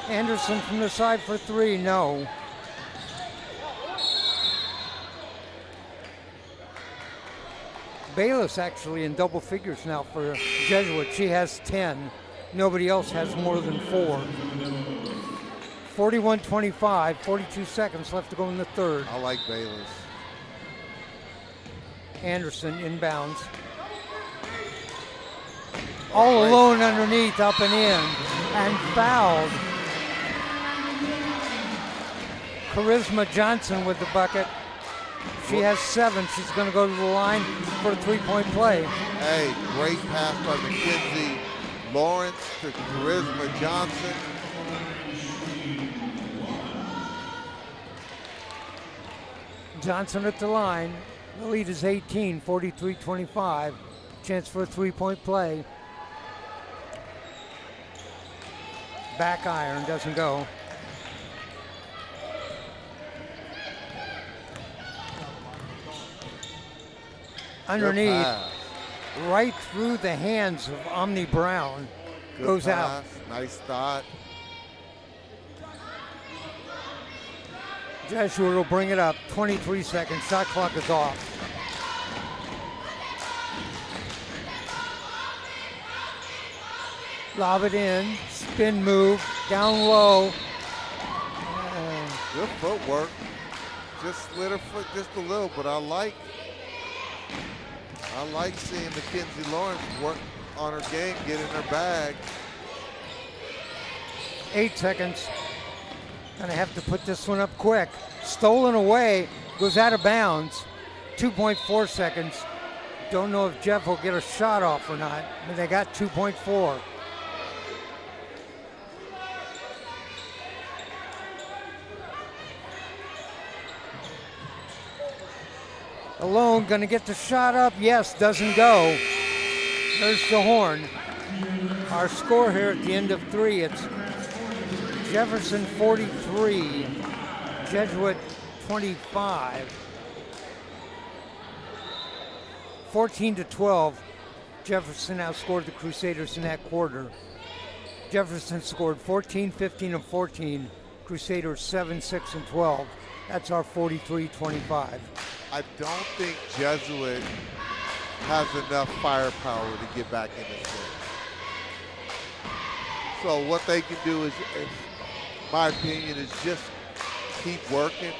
Anderson from the side for three, no. Bayless actually in double figures now for Jesuit. She has 10. Nobody else has more than 4. 41-25, 42 seconds left to go in the third. I like Bayless. Anderson inbounds. All alone underneath, up and in, and fouled. Charisma Johnson with the bucket. She has 7. She's going to go to the line for a three-point play. Hey, great pass by Mackenzie Lawrence to Charisma Johnson. Johnson at the line. The lead is 18, 43-25. Chance for a three-point play. Back iron, doesn't go. Underneath, right through the hands of Omni Brown. Good goes pass. out. Nice thought. Jesuit will bring it up. 23 seconds. Shot clock is off. Lob it in. Spin move. Down low. Good footwork. Just slid her foot just a little, but I like seeing Mackenzie Lawrence work on her game, get in her bag. 8 seconds. Gonna have to put this one up quick. Stolen away, goes out of bounds. 2.4 seconds. Don't know if Jeff will get a shot off or not, but they got 2.4. Alone, gonna get the shot up. Yes, doesn't go. There's the horn. Our score here at the end of 3, it's Jefferson 43, Jesuit 25. 14-12, Jefferson outscored the Crusaders in that quarter. Jefferson scored 14, 15, and 14. Crusaders 7, 6, and 12. That's our 43-25. I don't think Jesuit has enough firepower to get back in this game. So what they can do is, in my opinion, is just keep working,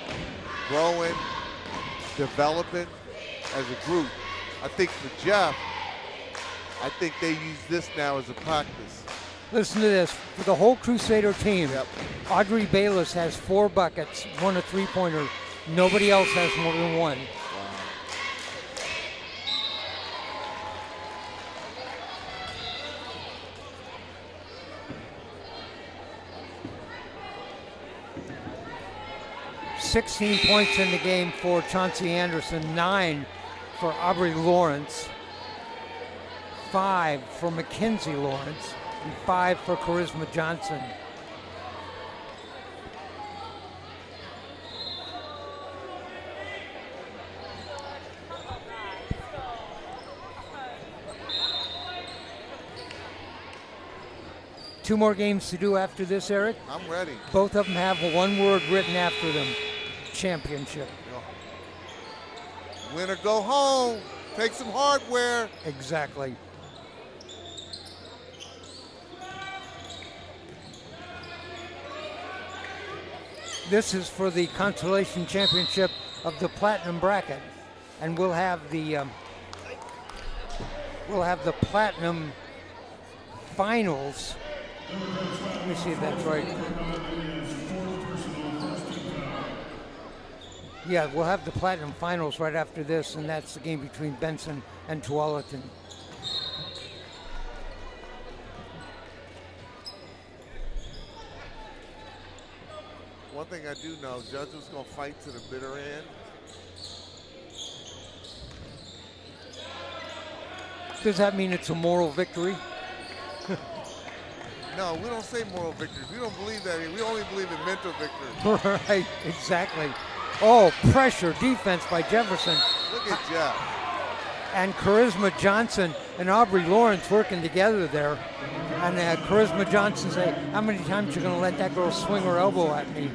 growing, developing as a group. I think for Jeff, I think they use this now as a practice. Listen to this. For the whole Crusader team, Yep. Audrey Bayless has 4 buckets, 1 a three-pointer. Nobody else has more than 1. Wow. 16 points in the game for Chauncey Anderson, 9 for Aubrey Lawrence, 5 for Mackenzie Lawrence, and 5 for Charisma Johnson. Two more games to do after this, Eric. I'm ready. Both of them have one word written after them: championship. Win or go home. Take some hardware. Exactly. This is for the consolation championship of the platinum bracket, and we'll have the platinum finals. Let me see if that's right. Yeah, we'll have the platinum finals right after this, and that's the game between Benson and Tualatin. One thing I do know, Jesuit's going to fight to the bitter end. Does that mean it's a moral victory? No, we don't say moral victories. We don't believe that. We only believe in mental victories. Right, exactly. Oh, pressure, defense by Jefferson. Look at Jeff. And Charisma Johnson and Aubrey Lawrence working together there. And Charisma Johnson say, how many times you gonna let that girl swing her elbow at me?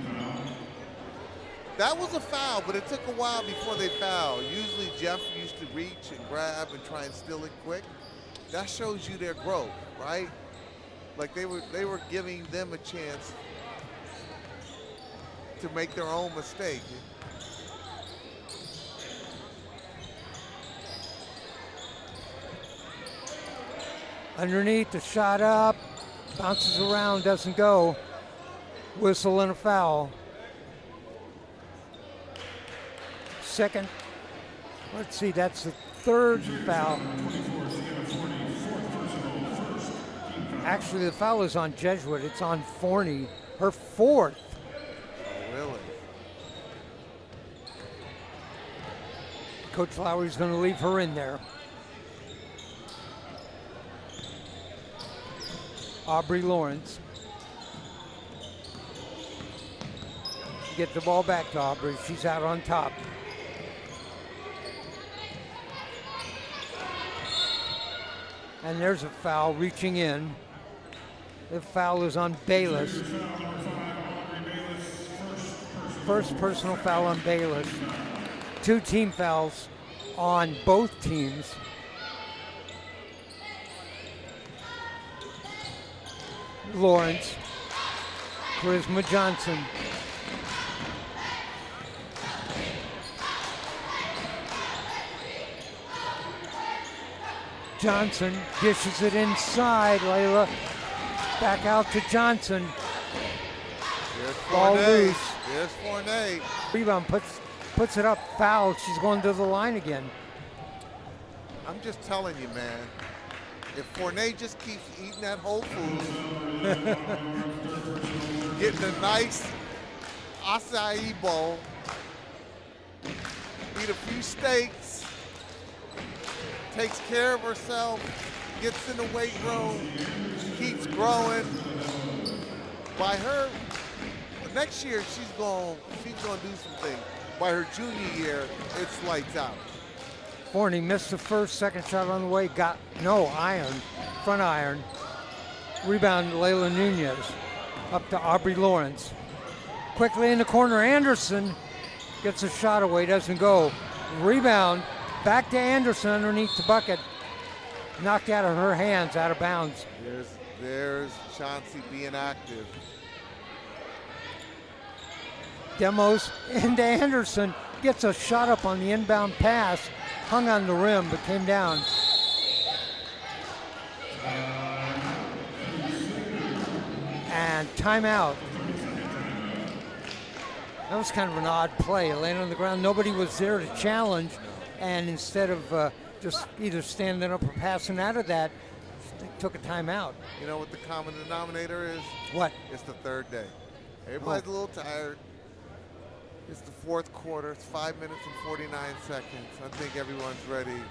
That was a foul, but it took a while before they fouled. Usually Jeff used to reach and grab and try and steal it quick. That shows you their growth, right? Like they were giving them a chance to make their own mistake. Underneath, the shot up, bounces around, doesn't go. Whistle and a foul. Second, let's see, that's the third foul. Actually, the foul is on Jesuit. It's on Forney, her fourth. Oh, really? Coach Lowry's going to leave her in there. Aubrey Lawrence. Get the ball back to Aubrey. She's out on top. And there's a foul reaching in. The foul is on Bayless. First personal foul on Bayless. 2 team fouls on both teams. Lawrence, Charisma Johnson. Johnson dishes it inside, Layla. Back out to Johnson. Ball loose. There's Forney. Rebound, puts it up, foul. She's going to the line again. I'm just telling you, man. If Forney just keeps eating that whole food, getting a nice acai bowl, eat a few steaks, takes care of herself, gets in the weight room, keeps growing. By her, next year she's going to do some things. By her junior year, it's lights out. Forney missed the first, second shot on the way, got no iron, front iron. Rebound, Layla Nunez, up to Aubrey Lawrence. Quickly in the corner, Anderson gets a shot away, doesn't go. Rebound, back to Anderson underneath the bucket. Knocked out of her hands, out of bounds. There's Chauncey being active. Demos into Anderson, gets a shot up on the inbound pass. Hung on the rim, but came down. And timeout. That was kind of an odd play. It landed on the ground. Nobody was there to challenge. And instead of just either standing up or passing out of that, they took a timeout. You know what the common denominator is? What? It's the third day. Everybody's a little tired. It's the fourth quarter. It's 5 minutes and 49 seconds. I think everyone's ready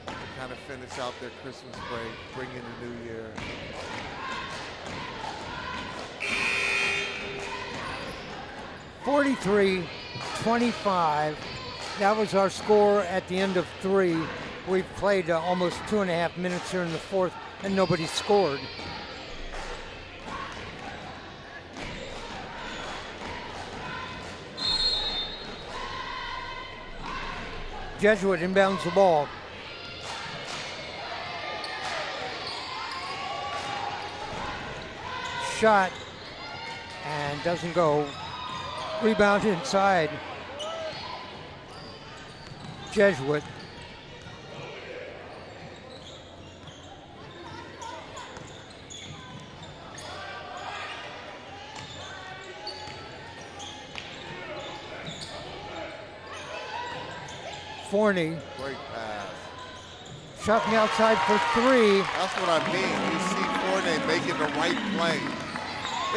to kind of finish out their Christmas break, bring in the new year. (43-25). That was our score at the end of 3. We've played almost 2.5 minutes here in the fourth, and nobody scored. Jesuit inbounds the ball. Shot and doesn't go. Rebound inside. Jesuit. Forney. Great pass. Shot from the outside for 3. That's what I mean. You see Forney making the right play.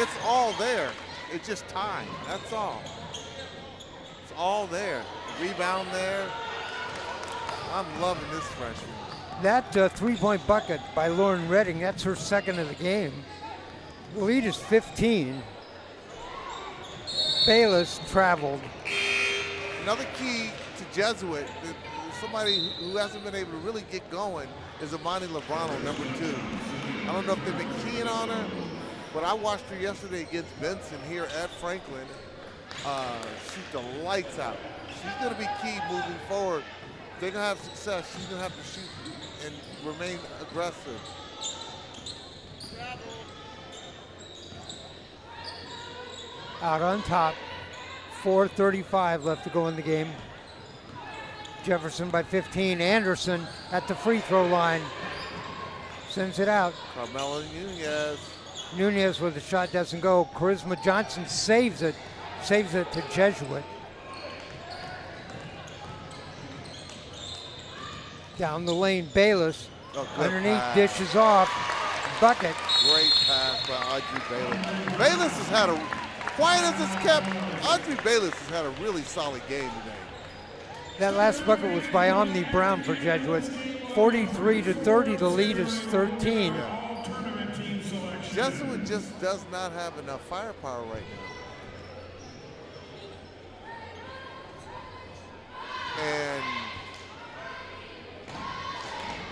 It's all there. It's just time. That's all. It's all there. Rebound there. I'm loving this freshman. That 3-point bucket by Lauren Redding, that's her second of the game. The lead is 15. Bayless traveled. Another key to Jesuit, somebody who hasn't been able to really get going, is Amani Lebrano, number 2. I don't know if they've been keying on her, but I watched her yesterday against Benson here at Franklin shoot the lights out. She's going to be key moving forward. If they're going to have success, she's going to have to shoot and remain aggressive. Out on top, 4:35 left to go in the game. Jefferson by 15. Anderson at the free throw line. Sends it out. Carmela Nunez. Nunez with the shot doesn't go. Charisma Johnson saves it. Saves it to Jesuit. Down the lane, Bayless. Underneath, pass. dishes off. Bucket. Great pass by Audrey Bayless. Bayless has had a, quiet as it's kept, Audrey Bayless has had a really solid game today. That last bucket was by Omni Brown for Jesuit. 43-30, the lead is 13. Yeah. Jesuit just does not have enough firepower right now.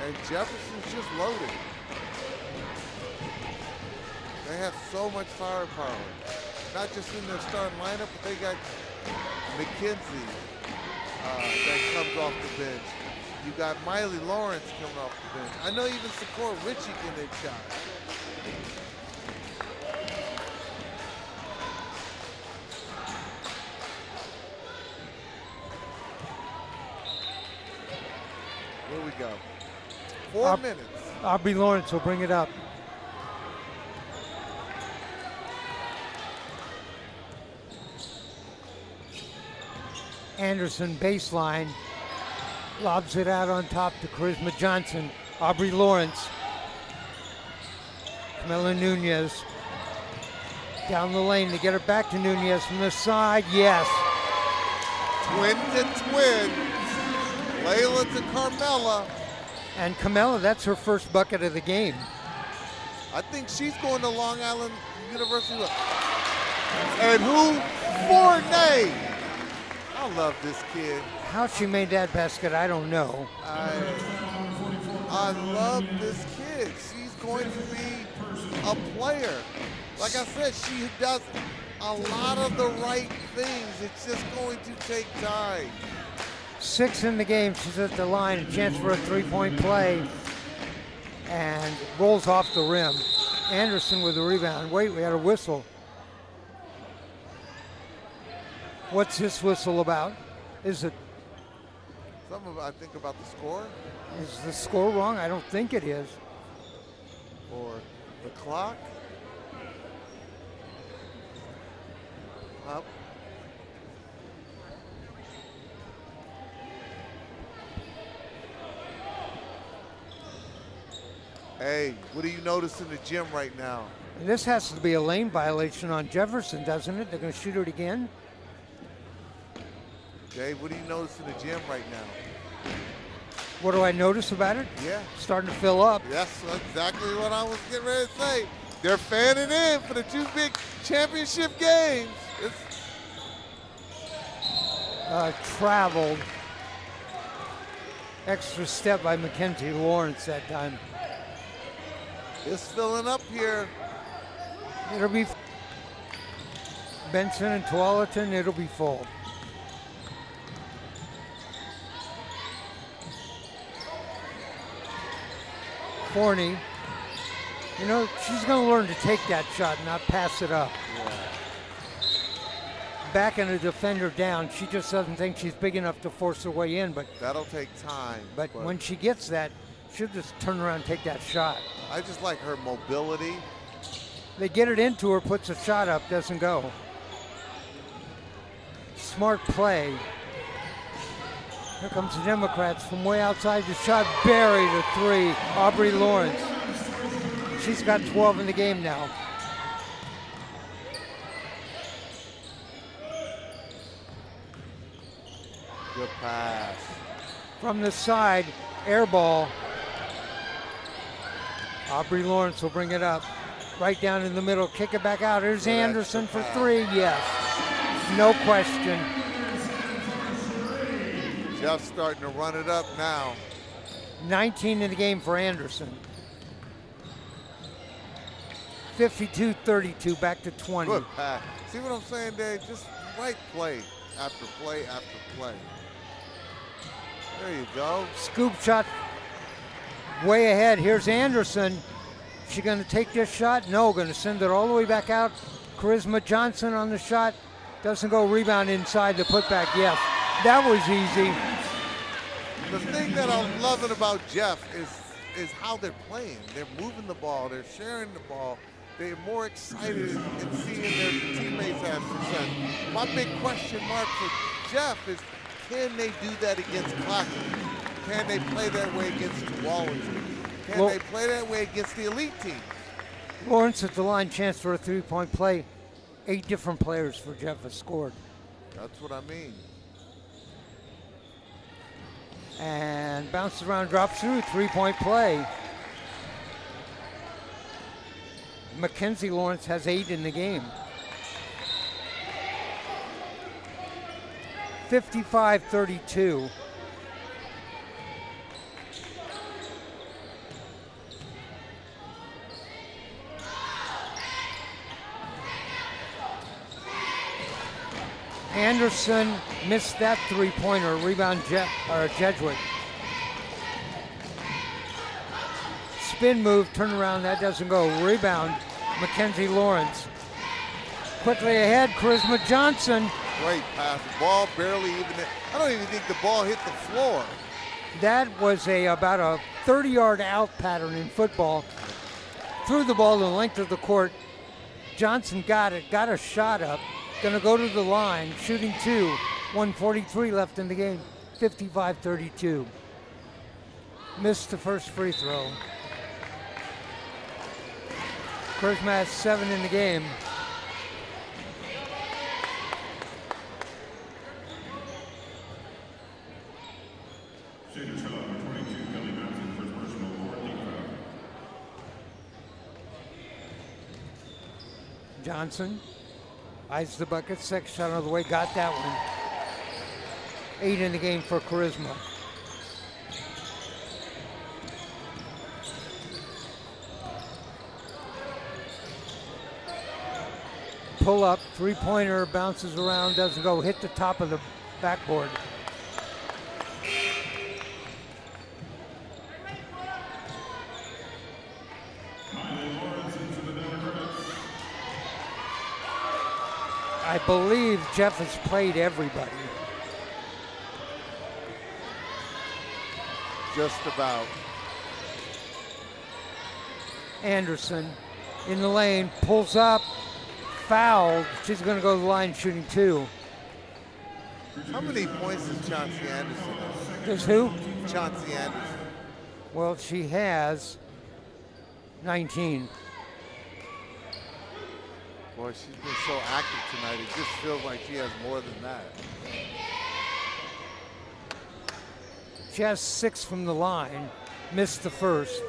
And Jefferson's just loaded. They have so much firepower. Not just in their starting lineup, but they got McKenzie that comes off the bench. You got Miley Lawrence coming off the bench. I know even Sakura Ritchie can hit shots. Here we go. 4 minutes. Aubrey Lawrence will bring it up. Anderson baseline, lobs it out on top to Charisma Johnson. Aubrey Lawrence, Camila Nunez, down the lane to get it back to Nunez from the side, yes. Twin to twin, Layla to Carmela. And Camila, that's her first bucket of the game. I think she's going to Long Island University. And who? Fournay. I love this kid. How she made that basket, I don't know. I love this kid. She's going to be a player. Like I said, she does a lot of the right things. It's just going to take time. 6 in the game, she's at the line, a chance for a three-point play, and rolls off the rim. Anderson with the rebound. Wait, we had a whistle. What's this whistle about? Is it? Something I think about the score. Is the score wrong? I don't think it is. Or the clock. Up. Hey, what do you notice in the gym right now? And this has to be a lane violation on Jefferson, doesn't it? They're going to shoot it again. Dave, what do you notice in the gym right now? What do I notice about it? Yeah. Starting to fill up. That's exactly what I was getting ready to say. They're fanning in for the two big championship games. Traveled. Extra step by Mackenzie Lawrence that time. It's filling up here. It'll be Benson and Tualatin, it'll be full. Forney, you know, she's going to learn to take that shot, not pass it up. Yeah. Backing a defender down, she just doesn't think she's big enough to force her way in. But that'll take time. But when she gets that, she'll just turn around and take that shot. I just like her mobility. They get it into her, puts a shot up, doesn't go. Smart play. Here comes the Democrats from way outside. The shot buried a three. Aubrey Lawrence. She's got 12 in the game now. Good pass. From the side, air ball. Aubrey Lawrence will bring it up. Right down in the middle, kick it back out. Here's Anderson for three, yes. No question. Jeff's starting to run it up now. 19 in the game for Anderson. 52-32, back to 20. Good pass. See what I'm saying, Dave? Just right play after play after play. There you go. Scoop shot way ahead. Here's Anderson. She going to take this shot? No, going to send it all the way back out. Charisma Johnson on the shot. Doesn't go. Rebound inside the putback. Yes, that was easy. The thing that I'm loving about Jeff is how they're playing. They're moving the ball. They're sharing the ball. They're more excited in seeing their teammates have success. My big question mark for Jeff is, can they do that against Clackamas? Can they play that way against Wallington? Can they play that way against the elite team? Lawrence at the line, chance for a three-point play. 8 different players for Jeff have scored. That's what I mean. And bounces around, drops through, three-point play. Mackenzie Lawrence has 8 in the game. 55-32. Anderson missed that three-pointer. Rebound Jesuit. Spin move, turn around, that doesn't go. Rebound, Mackenzie Lawrence. Quickly ahead, Charisma Johnson. Great pass. The ball barely even hit. I don't even think the ball hit the floor. That was about a 30-yard out pattern in football. Threw the ball the length of the court. Johnson got it, got a shot up. Gonna go to the line, shooting 2. 1:43 left in the game, 55-32. Missed the first free throw. Charisma has 7 in the game. Johnson eyes the bucket, second shot on the way, got that one. 8 in the game for Charisma. Pull up, three-pointer, bounces around, doesn't go, hit the top of the backboard. I believe Jeff has played everybody. Just about. Anderson in the lane, pulls up, fouled. She's going to go to the line shooting 2. How many points does Chauncey Anderson have? Does who? Chauncey Anderson. Well, she has 19. Boy, she's been so active tonight. It just feels like she has more than that. She has 6 from the line. Missed the first.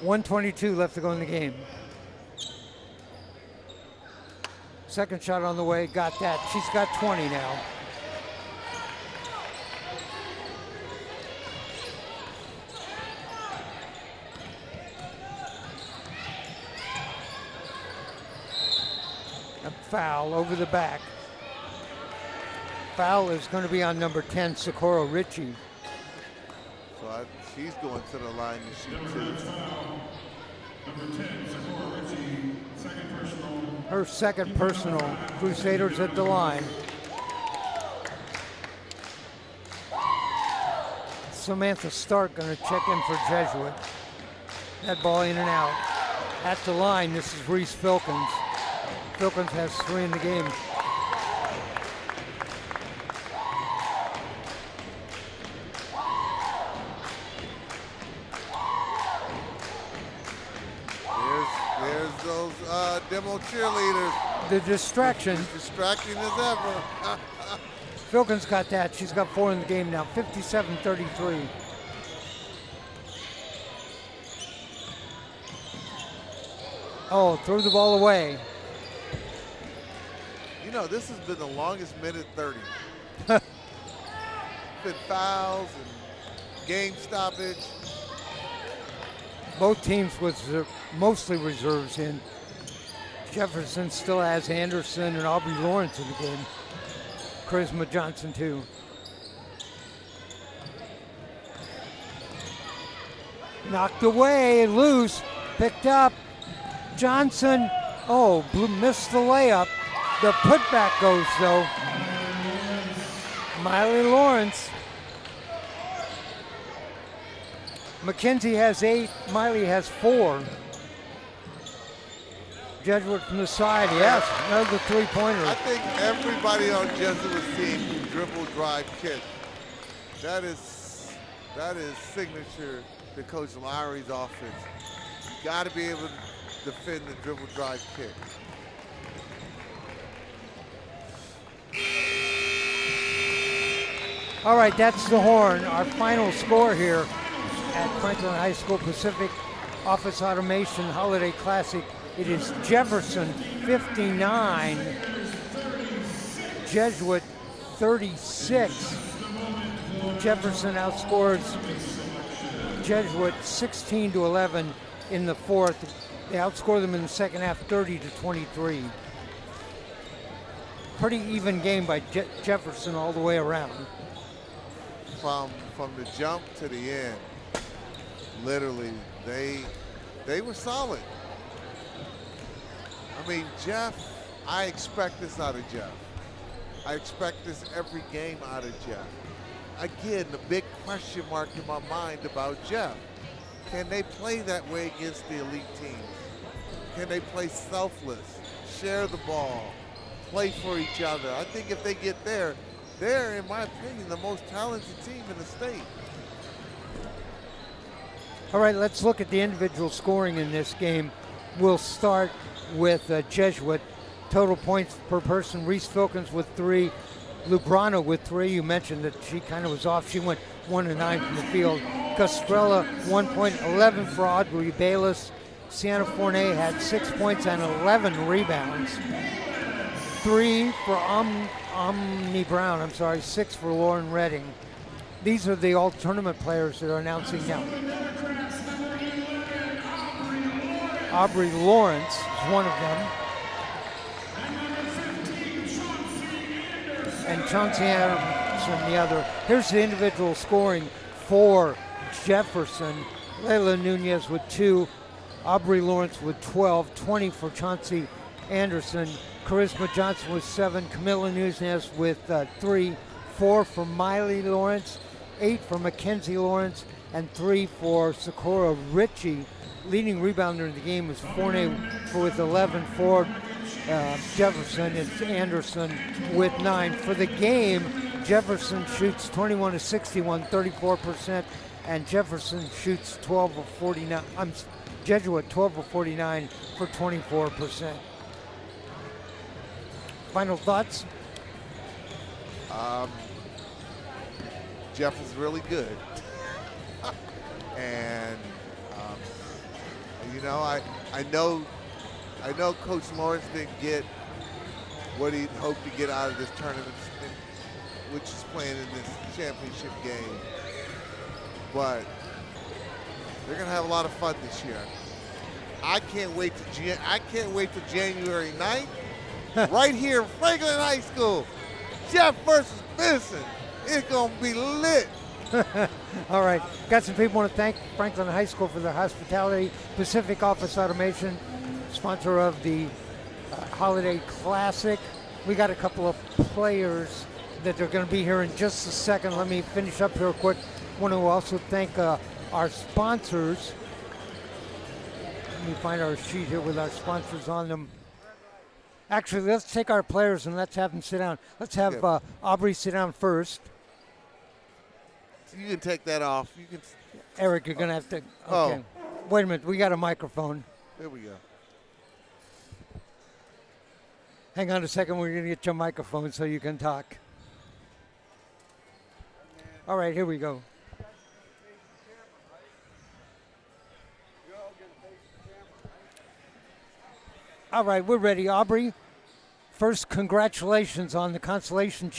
.122 left to go in the game. Second shot on the way, got that. She's got 20 now. A foul over the back. Foul is going to be on number 10, Socorro Ritchie. So she's going to the line to shoot 2. Number 10, Socorro Ritchie, second personal. Her second personal. Crusaders at the line. Samantha Stark going to check in for Jesuit. That ball in and out. At the line, this is Reese Filkins. Filkins has 3 in the game. There's those demo cheerleaders. The distraction. As distracting as ever. Filkins got that. She's got 4 in the game now. 57-33. Oh, threw the ball away. You know, this has been the longest minute 30. and fouls and game stoppage. Both teams with mostly reserves in. Jefferson still has Anderson and Aubrey Lawrence in the game. Charisma Johnson too. Knocked away, loose, picked up. Johnson, missed the layup. The putback goes though. Miley Lawrence. McKenzie has 8, Miley has 4. Jesuit from the side, yes, another three-pointer. I think everybody on Jesuit's team can dribble, drive, kick. That is signature to Coach Lowry's offense. You got to be able to defend the dribble, drive, kick. All right, that's the horn. Our final score here at Franklin High School Pacific Office Automation Holiday Classic. It is Jefferson 59, Jesuit 36. Jefferson outscores Jesuit 16-11 in the fourth. They outscore them in the second half 30-23. Pretty even game by Jefferson all the way around. From the jump to the end, literally, they were solid. I mean, Jeff, I expect this out of Jeff. I expect this every game out of Jeff. Again, the big question mark in my mind about Jeff. Can they play that way against the elite teams? Can they play selfless, share the ball, play for each other? I think if they get there, they're, in my opinion, the most talented team in the state. All right, let's look at the individual scoring in this game. We'll start with Jesuit. Total points per person, Reese Filkins with 3, Lubrano with 3. You mentioned that she kind of was off. She went 1 of 9 from the field. Castrella, 1 point, 11 for Audrey Bayless. Sienna Fournet had 6 points and 11 rebounds. 3 for Omni Brown, 6 for Lauren Redding. These are the all-tournament players that are announcing now. Aubrey Lawrence is one of them. And Chauncey Anderson the other. Here's the individual scoring for Jefferson. Layla Nunez with 2, Aubrey Lawrence with 12, 20 for Chauncey Anderson. Charisma Johnson with 7, Camilla Nunez with 3, 4 for Miley Lawrence, 8 for Mackenzie Lawrence, and 3 for Sakura Ritchie. Leading rebounder in the game was Fournet with 11 for Jefferson, and Anderson with 9. For the game, Jefferson shoots 21 of 61, 34%, and Jefferson shoots 12 of 49. Jesuit 12 of 49 for 24%. Final thoughts? Jeff is really good. And you know, I know Coach Lawrence didn't get what he hoped to get out of this tournament, which is playing in this championship game. But they're gonna have a lot of fun this year. I can't wait to January 9th, right here in Franklin High School. Jeff versus Benson. It's gonna be lit. All right, got some people want to thank Franklin High School for their hospitality. Pacific Office Automation, sponsor of the Holiday Classic. We got a couple of players that are going to be here in just a second. Let me finish up here quick. Want to also thank our sponsors. Let me find our sheet here with our sponsors on them. Actually, let's take our players and let's have them sit down. Let's have Aubrey sit down first. You can take that off. You can. Eric, you're going to have to. Okay. Wait a minute. We got a microphone. There we go. Hang on a second. We're going to get your microphone so you can talk. All right. Here we go. All right. We're ready. Aubrey, first, congratulations on the consolation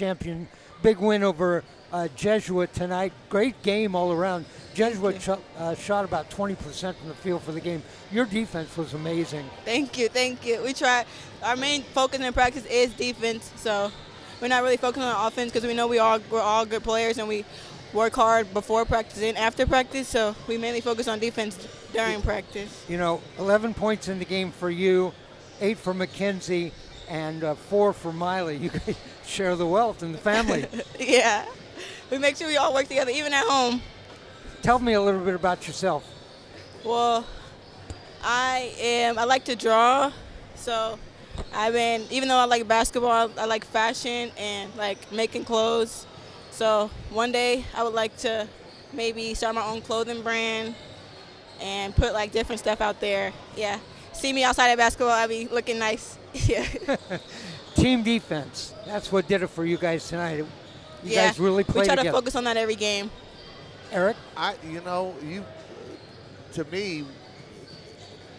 big win over Jesuit tonight. Great game all around. Jesuit shot about 20% from the field for the game. Your defense was amazing. Thank you. We try. Our main focus in practice is defense, so we're not really focusing on offense because we know we're all good players and we work hard before practice and after practice, so we mainly focus on defense during practice. 11 points in the game for you, 8 for Mackenzie, and 4 for Miley. You guys share the wealth in the family. Yeah. We make sure we all work together, even at home. Tell me a little bit about yourself. Well, I like to draw, so even though I like basketball, I like fashion and like making clothes. So one day I would like to maybe start my own clothing brand and put like different stuff out there. Yeah. See me outside of basketball, I'll be looking nice. Yeah. Team defense. That's what did it for you guys tonight. You guys really played together. We try to focus on that every game. Eric? To me,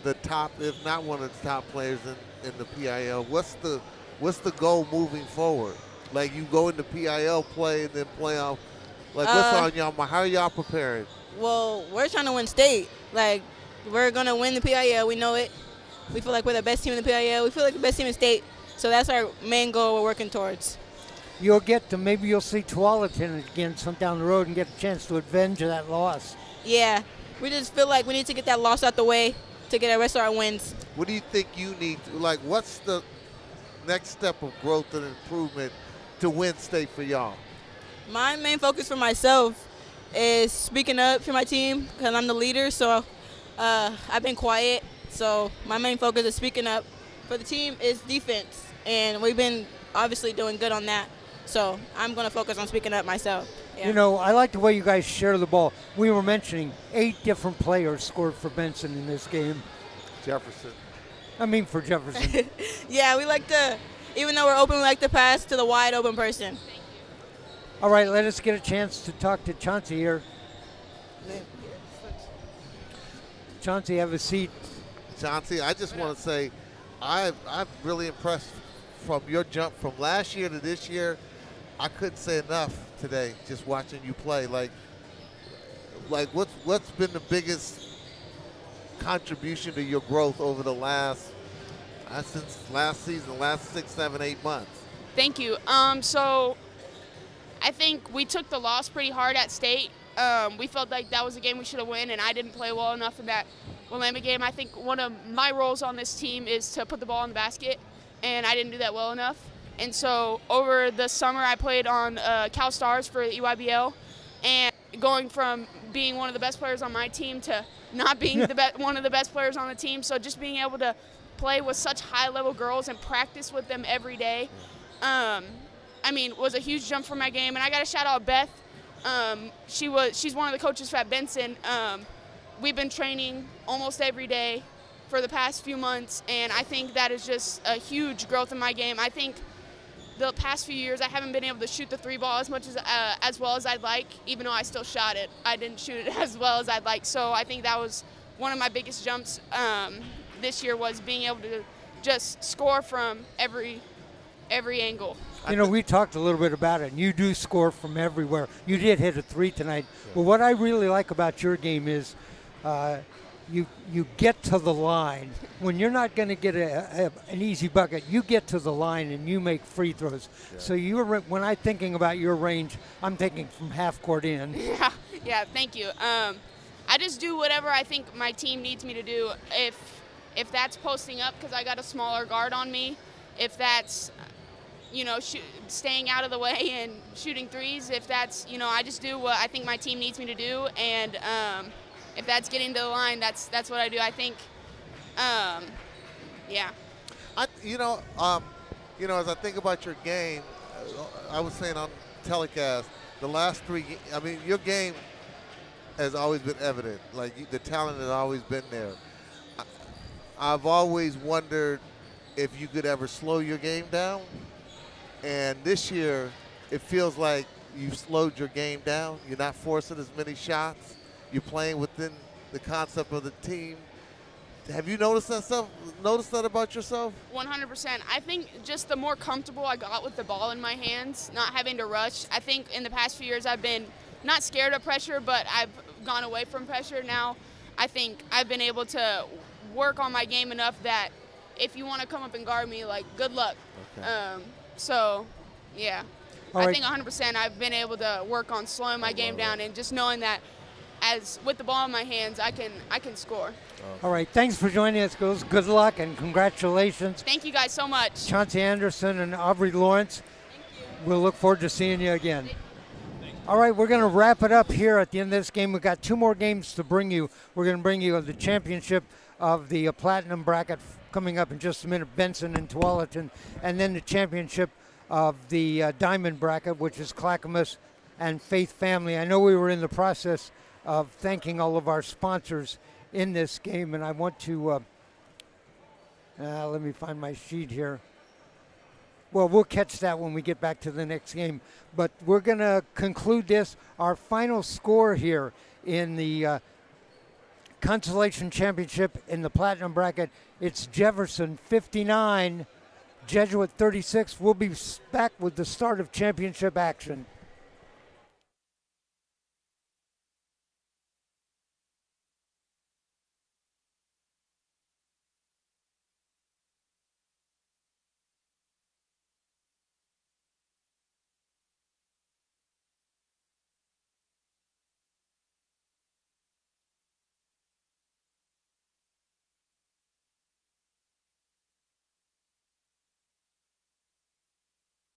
the top, if not one of the top players in the PIL, what's the goal moving forward? Like, you go into PIL play and then playoff. Like, what's on y'all mind? How are y'all preparing? Well, we're trying to win state. Like, we're going to win the PIL. We know it. We feel like we're the best team in the PIL. We feel like the best team in state. So that's our main goal we're working towards. Maybe you'll see Tualatin again some down the road and get a chance to avenge that loss. Yeah. We just feel like we need to get that loss out the way to get the rest of our wins. What do you think you need? What's the next step of growth and improvement to win state for y'all? My main focus for myself is speaking up for my team because I'm the leader. So I've been quiet. So my main focus is speaking up. For the team is defense, and we've been obviously doing good on that. So I'm going to focus on speaking up myself. Yeah. I like the way you guys share the ball. We were mentioning 8 different players scored for Benson in this game. Jefferson. For Jefferson. Yeah, we like to, even though we're open, we like to pass to the wide open person. All right, let us get a chance to talk to Chauncey here. Chauncey, have a seat. Chauncey, I just want to say I'm really impressed from your jump from last year to this year. I couldn't say enough today just watching you play. Like what's been the biggest contribution to your growth over the since last season, last 6, 7, 8 months? Thank you. So I think we took the loss pretty hard at state. We felt like that was a game we should have won, and I didn't play well enough in that Willamette game. I think one of my roles on this team is to put the ball in the basket, and I didn't do that well enough. And so over the summer, I played on Cal Stars for EYBL, and going from being one of the best players on my team to not being one of the best players on the team. So just being able to play with such high-level girls and practice with them every day, was a huge jump for my game. And I got to shout out Beth. She's one of the coaches at Benson. We've been training almost every day for the past few months, and I think that is just a huge growth in my game. I think the past few years I haven't been able to shoot the 3 ball as well as I'd like, even though I still shot it. I didn't shoot it as well as I'd like. So I think that was one of my biggest jumps this year, was being able to just score from every angle. We talked a little bit about it, and you do score from everywhere. You did hit a 3 tonight. But what I really like about your game is you get to the line. When you're not going to get an easy bucket, you get to the line and you make free throws. Yeah. So when I'm thinking about your range, I'm thinking from half court in. Yeah, thank you. I just do whatever I think my team needs me to do. If that's posting up because I got a smaller guard on me, if that's staying out of the way and shooting threes, if that's, I just do what I think my team needs me to do, and if that's getting to the line, that's what I do. I think, yeah. As I think about your game, I was saying on telecast, the last 3, your game has always been evident. Like, the talent has always been there. I've always wondered if you could ever slow your game down. And this year, it feels like you've slowed your game down. You're not forcing as many shots. You're playing within the concept of the team. Have you noticed that about yourself? 100%. I think just the more comfortable I got with the ball in my hands, not having to rush. I think in the past few years I've been not scared of pressure, but I've gone away from pressure. Now I think I've been able to work on my game enough that if you want to come up and guard me, like, good luck. Okay. So, yeah. All I right. think 100% I've been able to work on slowing my game down and just knowing that as with the ball in my hands, I can score. All right, thanks for joining us, girls. Good luck and congratulations. Thank you guys so much. Chauncey Anderson and Aubrey Lawrence. We'll look forward to seeing you again. All right, we're going to wrap it up here at the end of this game. We've got 2 more games to bring you. We're going to bring you the championship of the Platinum Bracket coming up in just a minute, Benson and Tualatin, and then the championship of the Diamond Bracket, which is Clackamas and Faith Family. I know we were in the process of thanking all of our sponsors in this game, and I want to, let me find my sheet here. Well, we'll catch that when we get back to the next game. But we're going to conclude this. Our final score here in the Consolation Championship in the Platinum Bracket, it's Jefferson 59, Jesuit 36. We'll be back with the start of championship action.